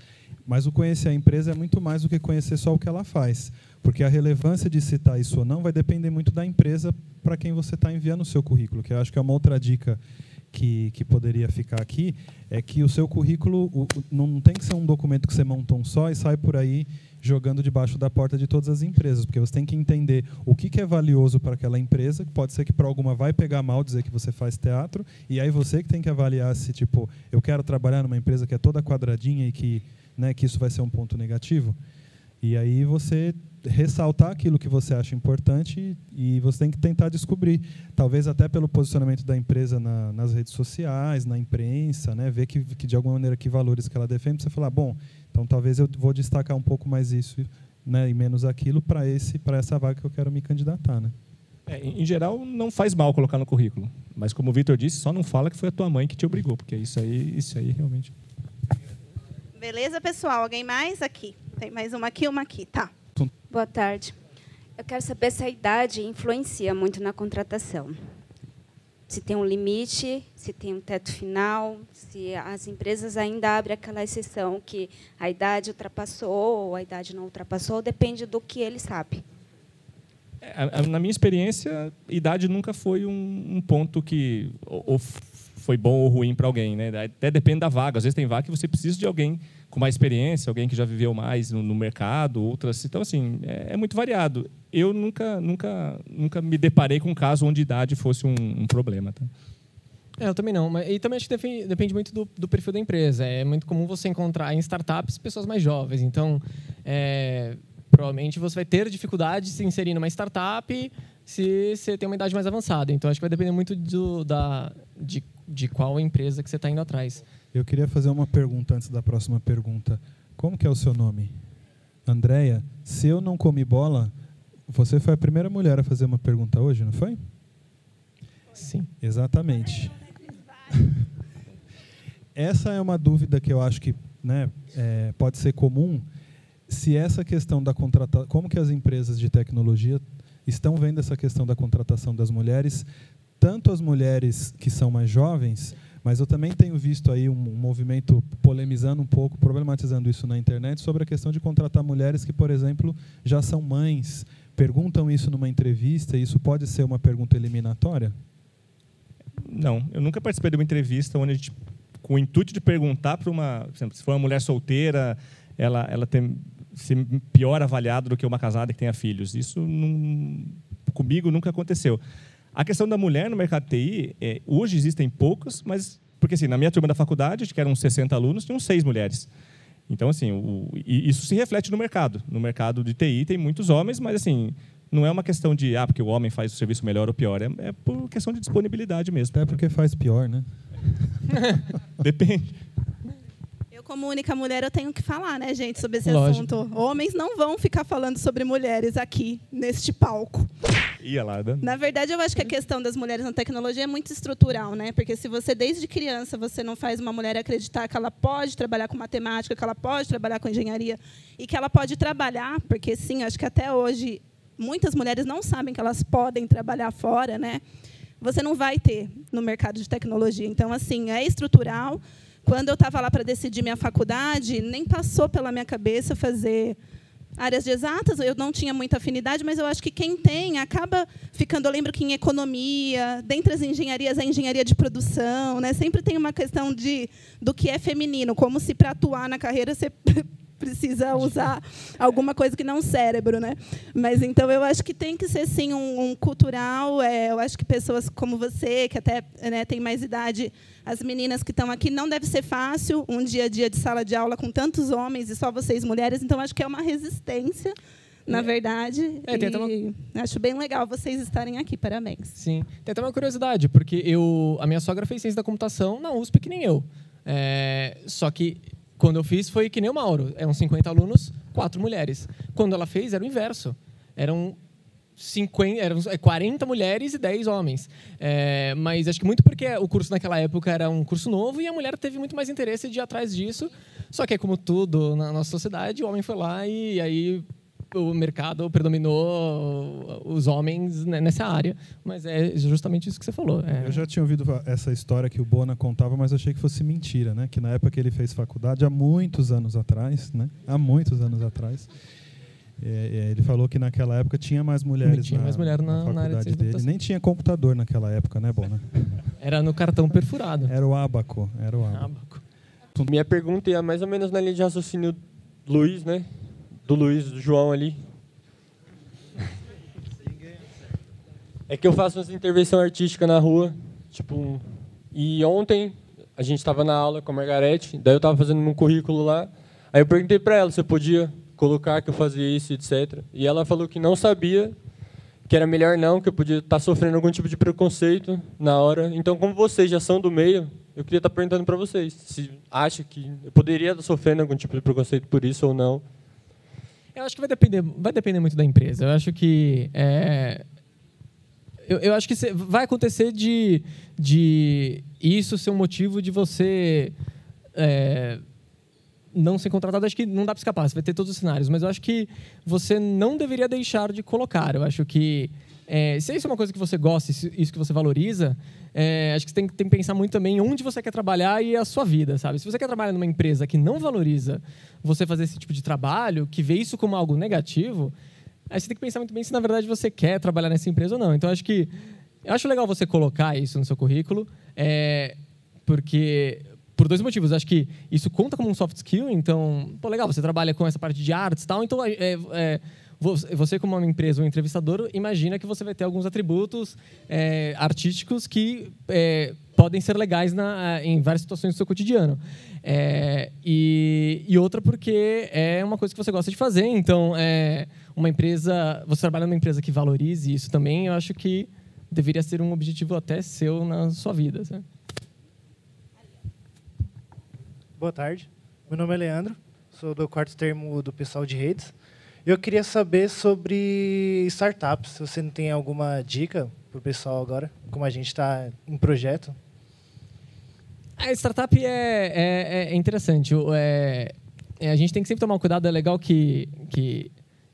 Mas o conhecer a empresa é muito mais do que conhecer só o que ela faz. Porque a relevância de citar isso ou não vai depender muito da empresa para quem você está enviando o seu currículo. Que eu acho que é uma outra dica que poderia ficar aqui, é que o seu currículo não tem que ser um documento que você monta um só e sai por aí jogando debaixo da porta de todas as empresas. Porque você tem que entender o que é valioso para aquela empresa, que pode ser que para alguma vai pegar mal dizer que você faz teatro, e aí você que tem que avaliar se, eu quero trabalhar numa empresa que é toda quadradinha e que isso vai ser um ponto negativo. E aí você ressaltar aquilo que você acha importante e você tem que tentar descobrir, talvez até pelo posicionamento da empresa nas redes sociais, na imprensa, ver que de alguma maneira que valores que ela defende, você falar, bom, então talvez eu vou destacar um pouco mais isso, e menos aquilo para essa vaga que eu quero me candidatar, em geral, não faz mal colocar no currículo, mas como o Vitor disse, só não fala que foi a tua mãe que te obrigou, porque isso aí realmente... Beleza, pessoal? Alguém mais aqui? Tem mais uma aqui, tá. Boa tarde. Eu quero saber se a idade influencia muito na contratação. Se tem um limite, se tem um teto final, se as empresas ainda abrem aquela exceção que a idade ultrapassou ou a idade não ultrapassou, depende do que ele sabe. Na minha experiência, idade nunca foi um ponto que ou foi bom ou ruim para alguém, Até depende da vaga. Às vezes tem vaga que você precisa de alguém com mais experiência, alguém que já viveu mais no mercado, outras. Então, assim, é muito variado. Eu nunca me deparei com um caso onde idade fosse um problema. Tá? Eu também não. E também acho que depende muito do perfil da empresa. É muito comum você encontrar em startups pessoas mais jovens. Então, provavelmente você vai ter dificuldade de se inserir numa startup se você tem uma idade mais avançada. Então, acho que vai depender muito de qual empresa que você está indo atrás. Eu queria fazer uma pergunta antes da próxima pergunta. Como que é o seu nome? Andréia, se eu não comi bola, você foi a primeira mulher a fazer uma pergunta hoje, não foi? Sim. Exatamente. Essa é uma dúvida que eu acho que pode ser comum, se essa questão da contratação, como que as empresas de tecnologia estão vendo essa questão da contratação das mulheres, tanto as mulheres que são mais jovens, mas eu também tenho visto aí um movimento polemizando um pouco, problematizando isso na internet, sobre a questão de contratar mulheres que, por exemplo, já são mães, perguntam isso numa entrevista, e isso pode ser uma pergunta eliminatória? Não, eu nunca participei de uma entrevista onde a gente, com o intuito de perguntar para por exemplo, se for uma mulher solteira, ela tem ser pior avaliada do que uma casada que tenha filhos. Isso comigo nunca aconteceu. A questão da mulher no mercado de TI, hoje existem poucas, mas porque assim, na minha turma da faculdade, que eram 60 alunos, tinham 6 mulheres. Então, assim, isso se reflete no mercado. No mercado de TI tem muitos homens, mas assim, não é uma questão de porque o homem faz o serviço melhor ou pior, é por questão de disponibilidade mesmo. Até porque faz pior, né? Depende. como única mulher, eu tenho que falar, né, gente, sobre esse Lógico. assunto. Homens não vão ficar falando sobre mulheres aqui, neste palco. Ia lá, Dani. Na verdade, eu acho que a questão das mulheres na tecnologia é muito estrutural, né? Porque se você, desde criança, você não faz uma mulher acreditar que ela pode trabalhar com matemática, que ela pode trabalhar com engenharia e que ela pode trabalhar, porque, sim, acho que até hoje muitas mulheres não sabem que elas podem trabalhar fora, né? Você não vai ter no mercado de tecnologia. Então, assim, é estrutural. Quando eu estava lá para decidir minha faculdade, nem passou pela minha cabeça fazer áreas de exatas. Eu não tinha muita afinidade, mas eu acho que quem tem acaba ficando. Eu lembro que em economia, dentre as engenharias, a engenharia de produção, né? Sempre tem uma questão do que é feminino, como se para atuar na carreira você precisa usar alguma coisa que não o cérebro, né? Mas então eu acho que tem que ser sim um cultural. Eu acho que pessoas como você, que até, né, tem mais idade, as meninas que estão aqui, não deve ser fácil um dia a dia de sala de aula com tantos homens e só vocês mulheres. Então acho que é uma resistência, na verdade. Acho bem legal vocês estarem aqui. Parabéns. Sim. Tem até uma curiosidade, porque a minha sogra fez ciência da computação na USP, que nem eu. Só que quando eu fiz, foi que nem o Mauro. Eram 50 alunos, 4 mulheres. Quando ela fez, era o inverso. Eram 40 mulheres e 10 homens. Mas acho que muito porque o curso naquela época era um curso novo e a mulher teve muito mais interesse de ir atrás disso. Só que, como tudo na nossa sociedade, o homem foi lá e aí o mercado predominou os homens nessa área. Mas é justamente isso que você falou. Eu já tinha ouvido essa história que o Bona contava, mas achei que fosse mentira, né? Que na época que ele fez faculdade, há muitos anos atrás, né? Ele falou que naquela época tinha mais mulheres mais mulher na faculdade área de dele. Nem tinha computador naquela época, né, Bona? Era no cartão perfurado. Era o ábaco. Minha pergunta ia mais ou menos na linha de raciocínio do Luiz, né? Do João ali. É que eu faço uma intervenção artística na rua, tipo, e ontem a gente estava na aula com a Margarete, daí eu estava fazendo um currículo lá, aí eu perguntei para ela se eu podia colocar que eu fazia isso, etc. E ela falou que não sabia, que era melhor não, que eu podia estar sofrendo algum tipo de preconceito na hora. Então, como vocês já são do meio, eu queria estar perguntando para vocês se acha que eu poderia estar sofrendo algum tipo de preconceito por isso ou não. Eu acho que vai depender muito da empresa. Eu acho que eu acho que vai acontecer de isso ser um motivo de você não ser contratado. Acho que não dá para escapar, você vai ter todos os cenários. Mas eu acho que você não deveria deixar de colocar. Eu acho que se isso é uma coisa que você gosta, isso que você valoriza, acho que você tem que pensar muito também onde você quer trabalhar e a sua vida, sabe? Se você quer trabalhar numa empresa que não valoriza você fazer esse tipo de trabalho, que vê isso como algo negativo, aí você tem que pensar muito bem se, na verdade, você quer trabalhar nessa empresa ou não. Então, eu acho legal você colocar isso no seu currículo, porque por 2 motivos. Acho que isso conta como um soft skill, então, legal, você trabalha com essa parte de artes e tal, então você, como uma empresa ou um entrevistador, imagina que você vai ter alguns atributos artísticos que podem ser legais em várias situações do seu cotidiano. E outra porque é uma coisa que você gosta de fazer. Então, você trabalha numa empresa que valorize isso também, eu acho que deveria ser um objetivo até seu na sua vida. Sabe? Boa tarde. Meu nome é Leandro, sou do 4º termo do pessoal de redes. Eu queria saber sobre startups, se você não tem alguma dica para o pessoal agora, como a gente está em projeto. A startup é interessante. A gente tem que sempre tomar um cuidado. É legal que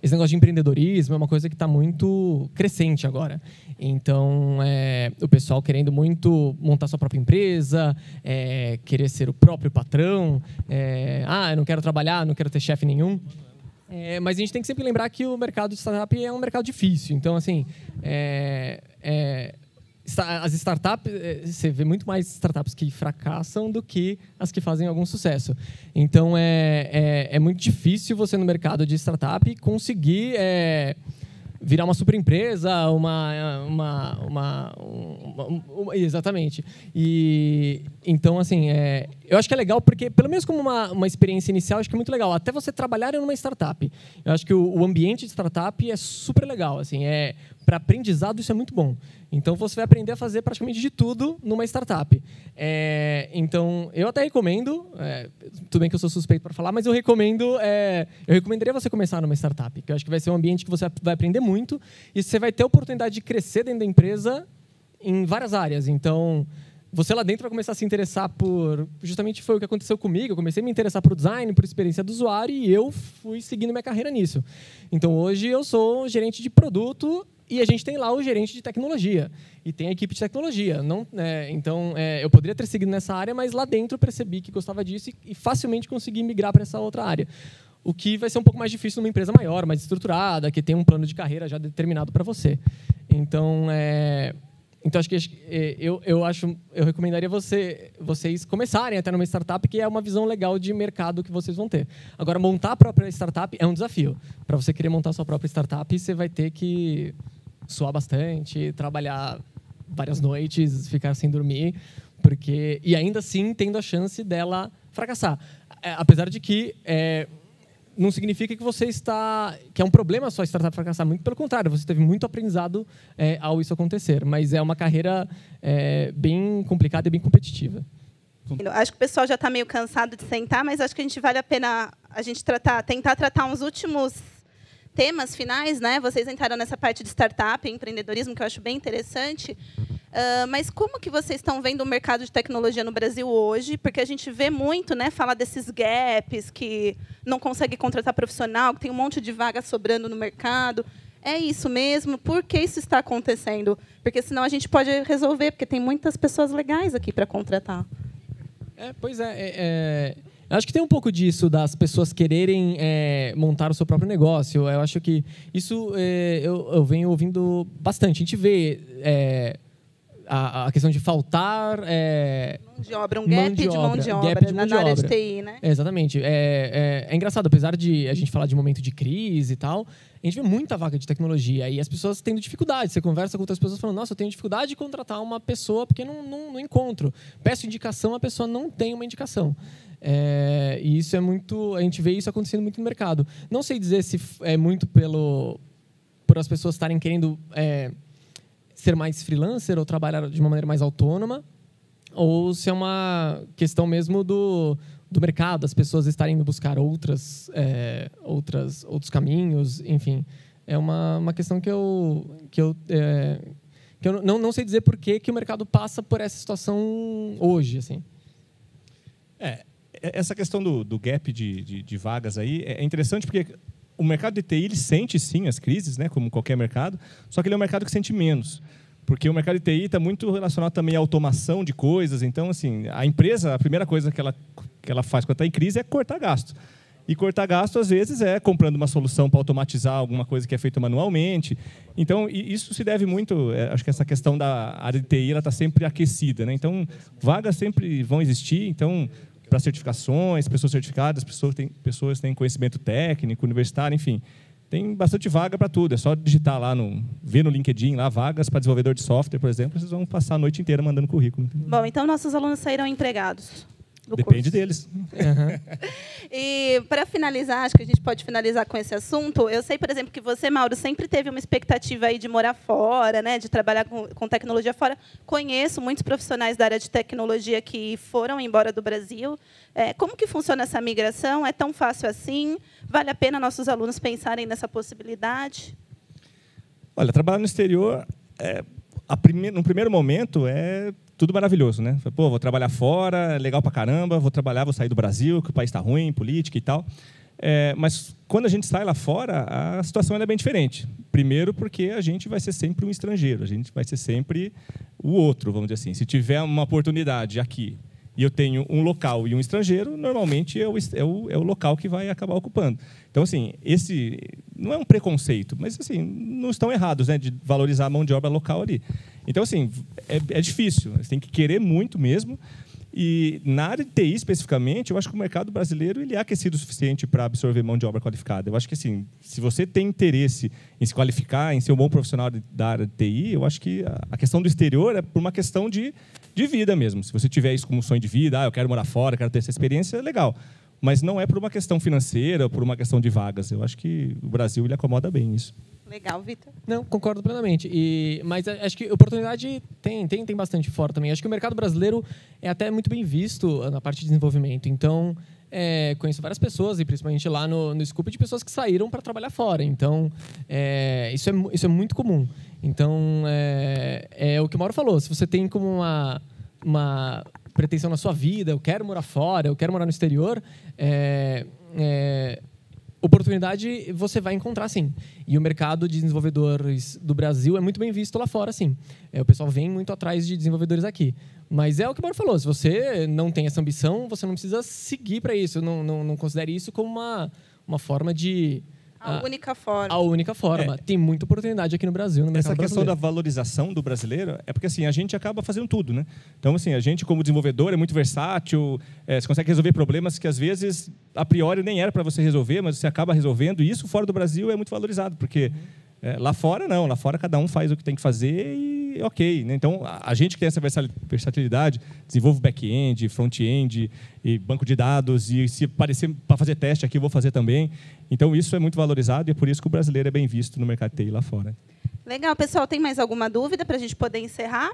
esse negócio de empreendedorismo é uma coisa que está muito crescente agora. Então, o pessoal querendo muito montar sua própria empresa, querer ser o próprio patrão. Eu não quero trabalhar, não quero ter chefe nenhum. Mas a gente tem que sempre lembrar que o mercado de startup é um mercado difícil. Então, assim, as startups, você vê muito mais startups que fracassam do que as que fazem algum sucesso. Então, é muito difícil você, no mercado de startup, conseguir virar uma super empresa, exatamente. E então, assim, eu acho que é legal porque, pelo menos como uma experiência inicial, acho que é muito legal. Até você trabalhar em uma startup. Eu acho que o ambiente de startup é super legal. Assim, para aprendizado, isso é muito bom. Então, você vai aprender a fazer praticamente de tudo numa startup. Então, eu até recomendo, tudo bem que eu sou suspeito para falar, mas eu recomendaria você começar numa startup, que eu acho que vai ser um ambiente que você vai aprender muito e você vai ter a oportunidade de crescer dentro da empresa em várias áreas. Então, você lá dentro vai começar a se interessar por... Justamente foi o que aconteceu comigo. Eu comecei a me interessar por design, por experiência do usuário, e eu fui seguindo minha carreira nisso. Então, hoje, eu sou gerente de produto e a gente tem lá o gerente de tecnologia. E tem a equipe de tecnologia. Então, eu poderia ter seguido nessa área, mas lá dentro eu percebi que gostava disso e facilmente consegui migrar para essa outra área. O que vai ser um pouco mais difícil numa empresa maior, mais estruturada, que tem um plano de carreira já determinado para você. Então, acho que eu recomendaria vocês começarem até numa startup, que é uma visão legal de mercado que vocês vão ter. Agora, montar a própria startup é um desafio. Para você querer montar a sua própria startup, você vai ter que suar bastante, trabalhar várias noites, ficar sem dormir, e ainda assim tendo a chance dela fracassar. Apesar de que não significa que é um problema a sua startup fracassar. Muito pelo contrário, você teve muito aprendizado ao isso acontecer. Mas é uma carreira bem complicada e bem competitiva. Acho que o pessoal já está meio cansado de sentar, mas acho que a gente vale a pena tentar tratar uns últimos temas finais, né? Vocês entraram nessa parte de startup, empreendedorismo, que eu acho bem interessante. Mas como que vocês estão vendo o mercado de tecnologia no Brasil hoje? Porque a gente vê muito, né, falar desses gaps, que não consegue contratar profissional, que tem um monte de vaga sobrando no mercado. É isso mesmo? Por que isso está acontecendo? Porque senão a gente pode resolver, porque tem muitas pessoas legais aqui para contratar. Pois é. Acho que tem um pouco disso, das pessoas quererem montar o seu próprio negócio. Eu acho que isso eu venho ouvindo bastante. A gente vê a questão de faltar... mão de obra, um gap de mão de obra na área de TI, né? Exatamente. É engraçado, apesar de a gente falar de momento de crise e tal, a gente vê muita vaga de tecnologia e as pessoas tendo dificuldade. Você conversa com outras pessoas falando, nossa, eu tenho dificuldade de contratar uma pessoa porque não encontro. Peço indicação, a pessoa não tem uma indicação. E isso a gente vê isso acontecendo muito no mercado. Não sei dizer se é muito por as pessoas estarem querendo ser mais freelancer ou trabalhar de uma maneira mais autônoma, ou se é uma questão mesmo do mercado, as pessoas estarem indo buscar outros caminhos, enfim. É uma questão que eu não sei dizer por que o mercado passa por essa situação hoje, assim. Essa questão do gap de vagas aí é interessante porque o mercado de TI ele sente sim as crises, né, como qualquer mercado, só que ele é um mercado que sente menos, porque o mercado de TI está muito relacionado também à automação de coisas. Então, assim, a empresa, a primeira coisa que ela faz quando está em crise é cortar gasto. E cortar gasto, às vezes, é comprando uma solução para automatizar alguma coisa que é feita manualmente. Então, isso se deve muito... acho que essa questão da área de TI está sempre aquecida, né? Então, vagas sempre vão existir. Então, para certificações, pessoas certificadas, pessoas têm conhecimento técnico, universitário, enfim. Tem bastante vaga para tudo. É só digitar lá, ver no LinkedIn, lá, vagas para desenvolvedor de software, por exemplo, vocês vão passar a noite inteira mandando currículo. Bom, então nossos alunos saíram empregados. Depende deles. E, para finalizar, acho que a gente pode finalizar com esse assunto. Eu sei, por exemplo, que você, Mauro, sempre teve uma expectativa aí de morar fora, né, de trabalhar com tecnologia fora. Conheço muitos profissionais da área de tecnologia que foram embora do Brasil. Como que funciona essa migração? É tão fácil assim? Vale a pena nossos alunos pensarem nessa possibilidade? Olha, trabalhar no exterior, no primeiro momento, é tudo maravilhoso, né? Pô, vou trabalhar fora, legal pra caramba, vou sair do Brasil, que o país está ruim, política e tal. Mas quando a gente sai lá fora, a situação é bem diferente. Primeiro porque a gente vai ser sempre um estrangeiro, a gente vai ser sempre o outro, vamos dizer assim. Se tiver uma oportunidade aqui e eu tenho um local e um estrangeiro, normalmente é o local que vai acabar ocupando. Então, assim, esse não é um preconceito, mas assim, não estão errados, né, de valorizar a mão de obra local ali. Então, assim, é difícil, você tem que querer muito mesmo. E na área de TI, especificamente, eu acho que o mercado brasileiro ele é aquecido o suficiente para absorver mão de obra qualificada. Eu acho que, assim, se você tem interesse em se qualificar, em ser um bom profissional da área de TI, eu acho que a questão do exterior é por uma questão de vida mesmo. Se você tiver isso como sonho de vida, eu quero morar fora, quero ter essa experiência, é legal. Mas não é por uma questão financeira ou por uma questão de vagas. Eu acho que o Brasil ele acomoda bem isso. Legal, Vitor. Não, concordo plenamente. Mas acho que oportunidade tem bastante fora também. Acho que o mercado brasileiro é até muito bem visto na parte de desenvolvimento. Então, conheço várias pessoas, e principalmente lá no Scoop, de pessoas que saíram para trabalhar fora. Então, isso é muito comum. Então, é o que o Mauro falou. Se você tem como uma pretensão na sua vida, eu quero morar fora, eu quero morar no exterior, oportunidade você vai encontrar, sim. E o mercado de desenvolvedores do Brasil é muito bem visto lá fora, sim. O pessoal vem muito atrás de desenvolvedores aqui. Mas é o que o Mauro falou, se você não tem essa ambição, você não precisa seguir para isso. Não considere isso como uma forma de... A única forma. A única forma. Tem muita oportunidade aqui no Brasil, no mercado Essa questão brasileiro. da valorização do brasileiro é porque assim, a gente acaba fazendo tudo, né? Então, assim, a gente como desenvolvedor é muito versátil, você consegue resolver problemas que às vezes, a priori, nem era para você resolver, mas você acaba resolvendo, e isso fora do Brasil é muito valorizado, porque lá fora não, lá fora cada um faz o que tem que fazer e ok, né? Então, a gente que tem essa versatilidade, desenvolve back-end, front-end, e banco de dados, e se aparecer para fazer teste aqui, eu vou fazer também. Então, isso é muito valorizado e é por isso que o brasileiro é bem visto no mercado de TI lá fora. Legal, pessoal. Tem mais alguma dúvida para a gente poder encerrar?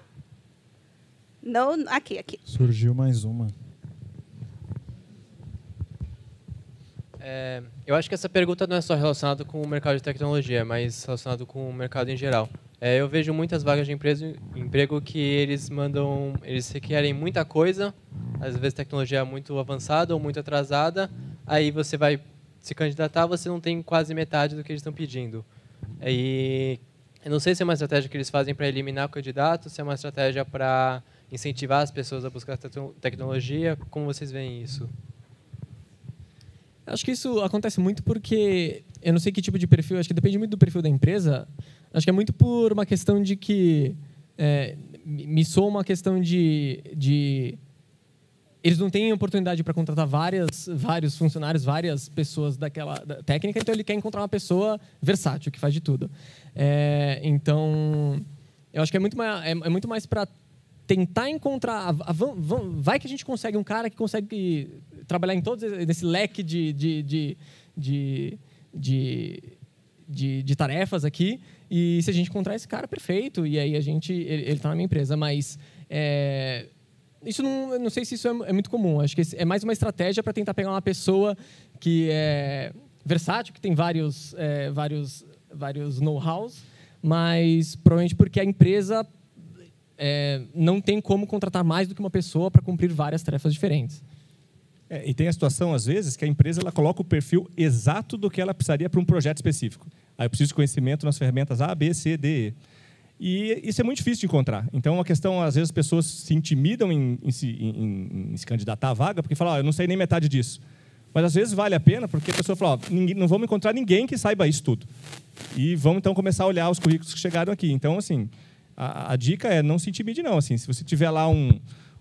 Não, aqui. Surgiu mais uma. Eu acho que essa pergunta não é só relacionada com o mercado de tecnologia, mas relacionada com o mercado em geral. Eu vejo muitas vagas de emprego que eles requerem muita coisa, às vezes tecnologia muito avançada ou muito atrasada, aí você vai se candidatar, você não tem quase metade do que eles estão pedindo. E eu não sei se é uma estratégia que eles fazem para eliminar o candidato, se é uma estratégia para incentivar as pessoas a buscar tecnologia. Como vocês veem isso? Acho que isso acontece muito porque eu não sei que tipo de perfil, acho que depende muito do perfil da empresa. Acho que é muito por uma questão de que me soa uma questão de eles não têm oportunidade para contratar vários funcionários, várias pessoas da técnica, então ele quer encontrar uma pessoa versátil, que faz de tudo. Então, eu acho que é muito mais para tentar encontrar... vai que a gente consegue um cara que consegue trabalhar em todo esse leque de tarefas aqui, e se a gente encontrar esse cara, perfeito, e aí ele está na minha empresa, mas... Isso não sei se isso é muito comum. Acho que é mais uma estratégia para tentar pegar uma pessoa que é versátil, que tem vários know-hows, mas provavelmente porque a empresa não tem como contratar mais do que uma pessoa para cumprir várias tarefas diferentes. E tem a situação, às vezes, que a empresa ela coloca o perfil exato do que ela precisaria para um projeto específico. Aí eu preciso de conhecimento nas ferramentas A, B, C, D, E. E isso é muito difícil de encontrar. Então, a questão, às vezes, as pessoas se intimidam em se candidatar à vaga, porque falam, eu não sei nem metade disso. Mas, às vezes, vale a pena, porque a pessoa fala, não vamos encontrar ninguém que saiba isso tudo. E vamos, então, começar a olhar os currículos que chegaram aqui. Então, assim, a dica é não se intimide, não. Assim, se você tiver lá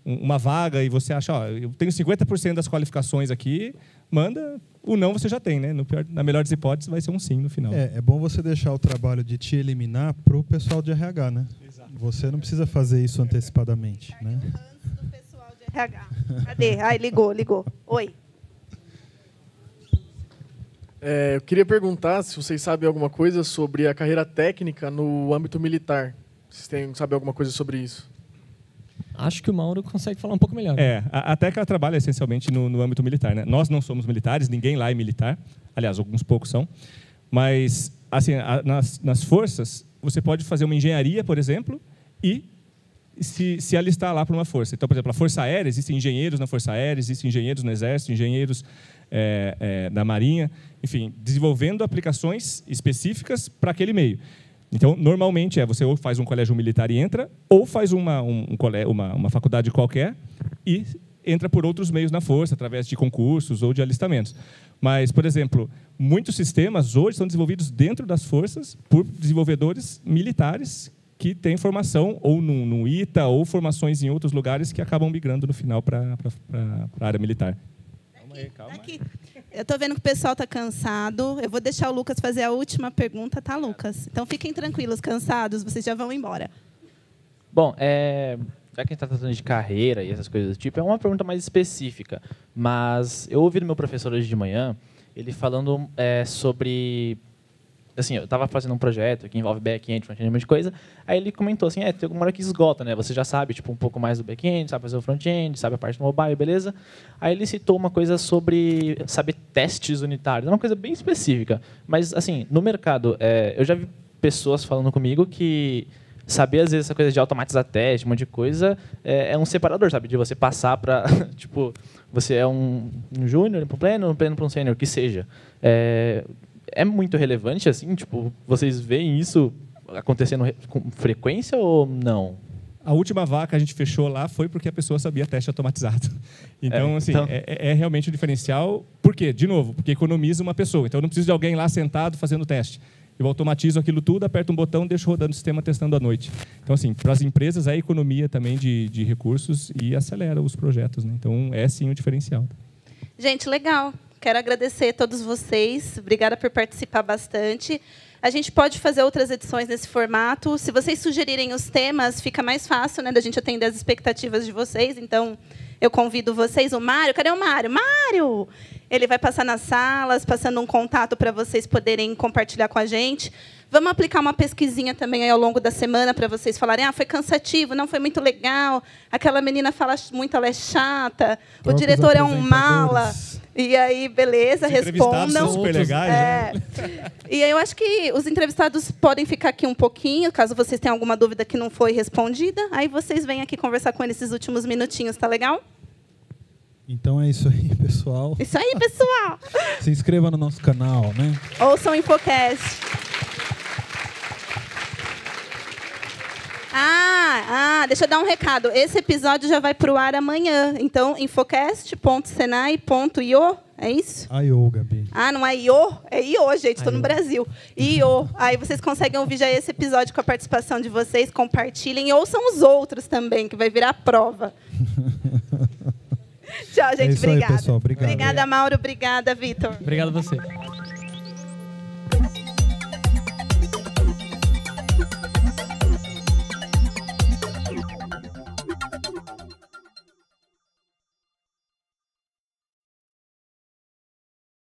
uma vaga e você acha, eu tenho 50% das qualificações aqui, manda, o não você já tem, né? Na melhor das hipóteses, vai ser um sim no final. É bom você deixar o trabalho de te eliminar para o pessoal de RH, né? Exato. Você não precisa fazer isso antecipadamente, né? Antes do pessoal de RH. Cadê? Ai, ligou. Oi. Eu queria perguntar se vocês sabem alguma coisa sobre a carreira técnica no âmbito militar. Vocês sabem alguma coisa sobre isso? Acho que o Mauro consegue falar um pouco melhor. A Tec ela trabalha essencialmente no âmbito militar, né? Nós não somos militares, ninguém lá é militar. Aliás, alguns poucos são. Mas, assim, nas forças, você pode fazer uma engenharia, por exemplo, e se alistar lá para uma força. Então, por exemplo, a Força Aérea, existem engenheiros na Força Aérea, existem engenheiros no Exército, engenheiros da Marinha, enfim, desenvolvendo aplicações específicas para aquele meio. Então, normalmente, você ou faz um colégio militar e entra, ou faz uma faculdade qualquer e entra por outros meios na força, através de concursos ou de alistamentos. Mas, por exemplo, muitos sistemas hoje são desenvolvidos dentro das forças por desenvolvedores militares que têm formação ou no ITA ou formações em outros lugares que acabam migrando no final para a área militar. Calma aí. Eu estou vendo que o pessoal está cansado. Eu vou deixar o Lucas fazer a última pergunta, tá, Lucas? Então, fiquem tranquilos, cansados, vocês já vão embora. Bom, já que a gente está tratando de carreira e essas coisas do tipo, é uma pergunta mais específica. Mas eu ouvi do meu professor hoje de manhã, ele falando sobre assim, eu estava fazendo um projeto que envolve back-end, front-end, um monte de coisa. Aí ele comentou assim, tem alguma hora que esgota, né? Você já sabe, tipo, um pouco mais do back-end, sabe fazer o front-end, sabe a parte do mobile, beleza? Aí ele citou uma coisa sobre saber testes unitários, é uma coisa bem específica. Mas, assim, no mercado, eu já vi pessoas falando comigo que saber, às vezes, essa coisa de automatizar teste, um monte de coisa, é um separador, sabe? De você passar para, tipo, você é um júnior para um pleno para um sênior, que seja. É muito relevante, assim? Tipo, vocês veem isso acontecendo com frequência ou não? A última vaga que a gente fechou lá foi porque a pessoa sabia teste automatizado. Então, assim, é realmente um diferencial. Por quê? De novo, porque economiza uma pessoa. Então, eu não preciso de alguém lá sentado fazendo teste. Eu automatizo aquilo tudo, aperto um botão, deixo rodando o sistema testando à noite. Então, assim, para as empresas é economia também de recursos e acelera os projetos, né? Então, é sim um diferencial. Gente, legal. Quero agradecer a todos vocês. Obrigada por participar bastante. A gente pode fazer outras edições nesse formato. Se vocês sugerirem os temas, fica mais fácil, né, da gente atender as expectativas de vocês. Então, eu convido vocês. O Mário, cadê o Mário? Mário! Ele vai passar nas salas, passando um contato para vocês poderem compartilhar com a gente. Vamos aplicar uma pesquisinha também aí ao longo da semana para vocês falarem, foi cansativo, não foi muito legal, aquela menina fala muito, ela é chata, o diretor é um mala. E aí, beleza, respondam. São super legais, né? E aí eu acho que os entrevistados podem ficar aqui um pouquinho, caso vocês tenham alguma dúvida que não foi respondida. Aí vocês vêm aqui conversar com eles esses últimos minutinhos, tá legal? Então é isso aí, pessoal. Isso aí, pessoal. Se inscreva no nosso canal, né? Ouçam o Infocast. Deixa eu dar um recado. Esse episódio já vai para o ar amanhã. Então, infocast.senai.io, é isso? I.O., Gabi. Não é I.O? É I.O, gente. Estou no Brasil. I.O. Aí vocês conseguem ouvir já esse episódio com a participação de vocês. Compartilhem e ouçam os outros também, que vai virar prova. Tchau, gente. É isso obrigada. Aí, pessoal. Obrigado. Obrigada, Mauro. Obrigada, Vitor. Obrigado a você.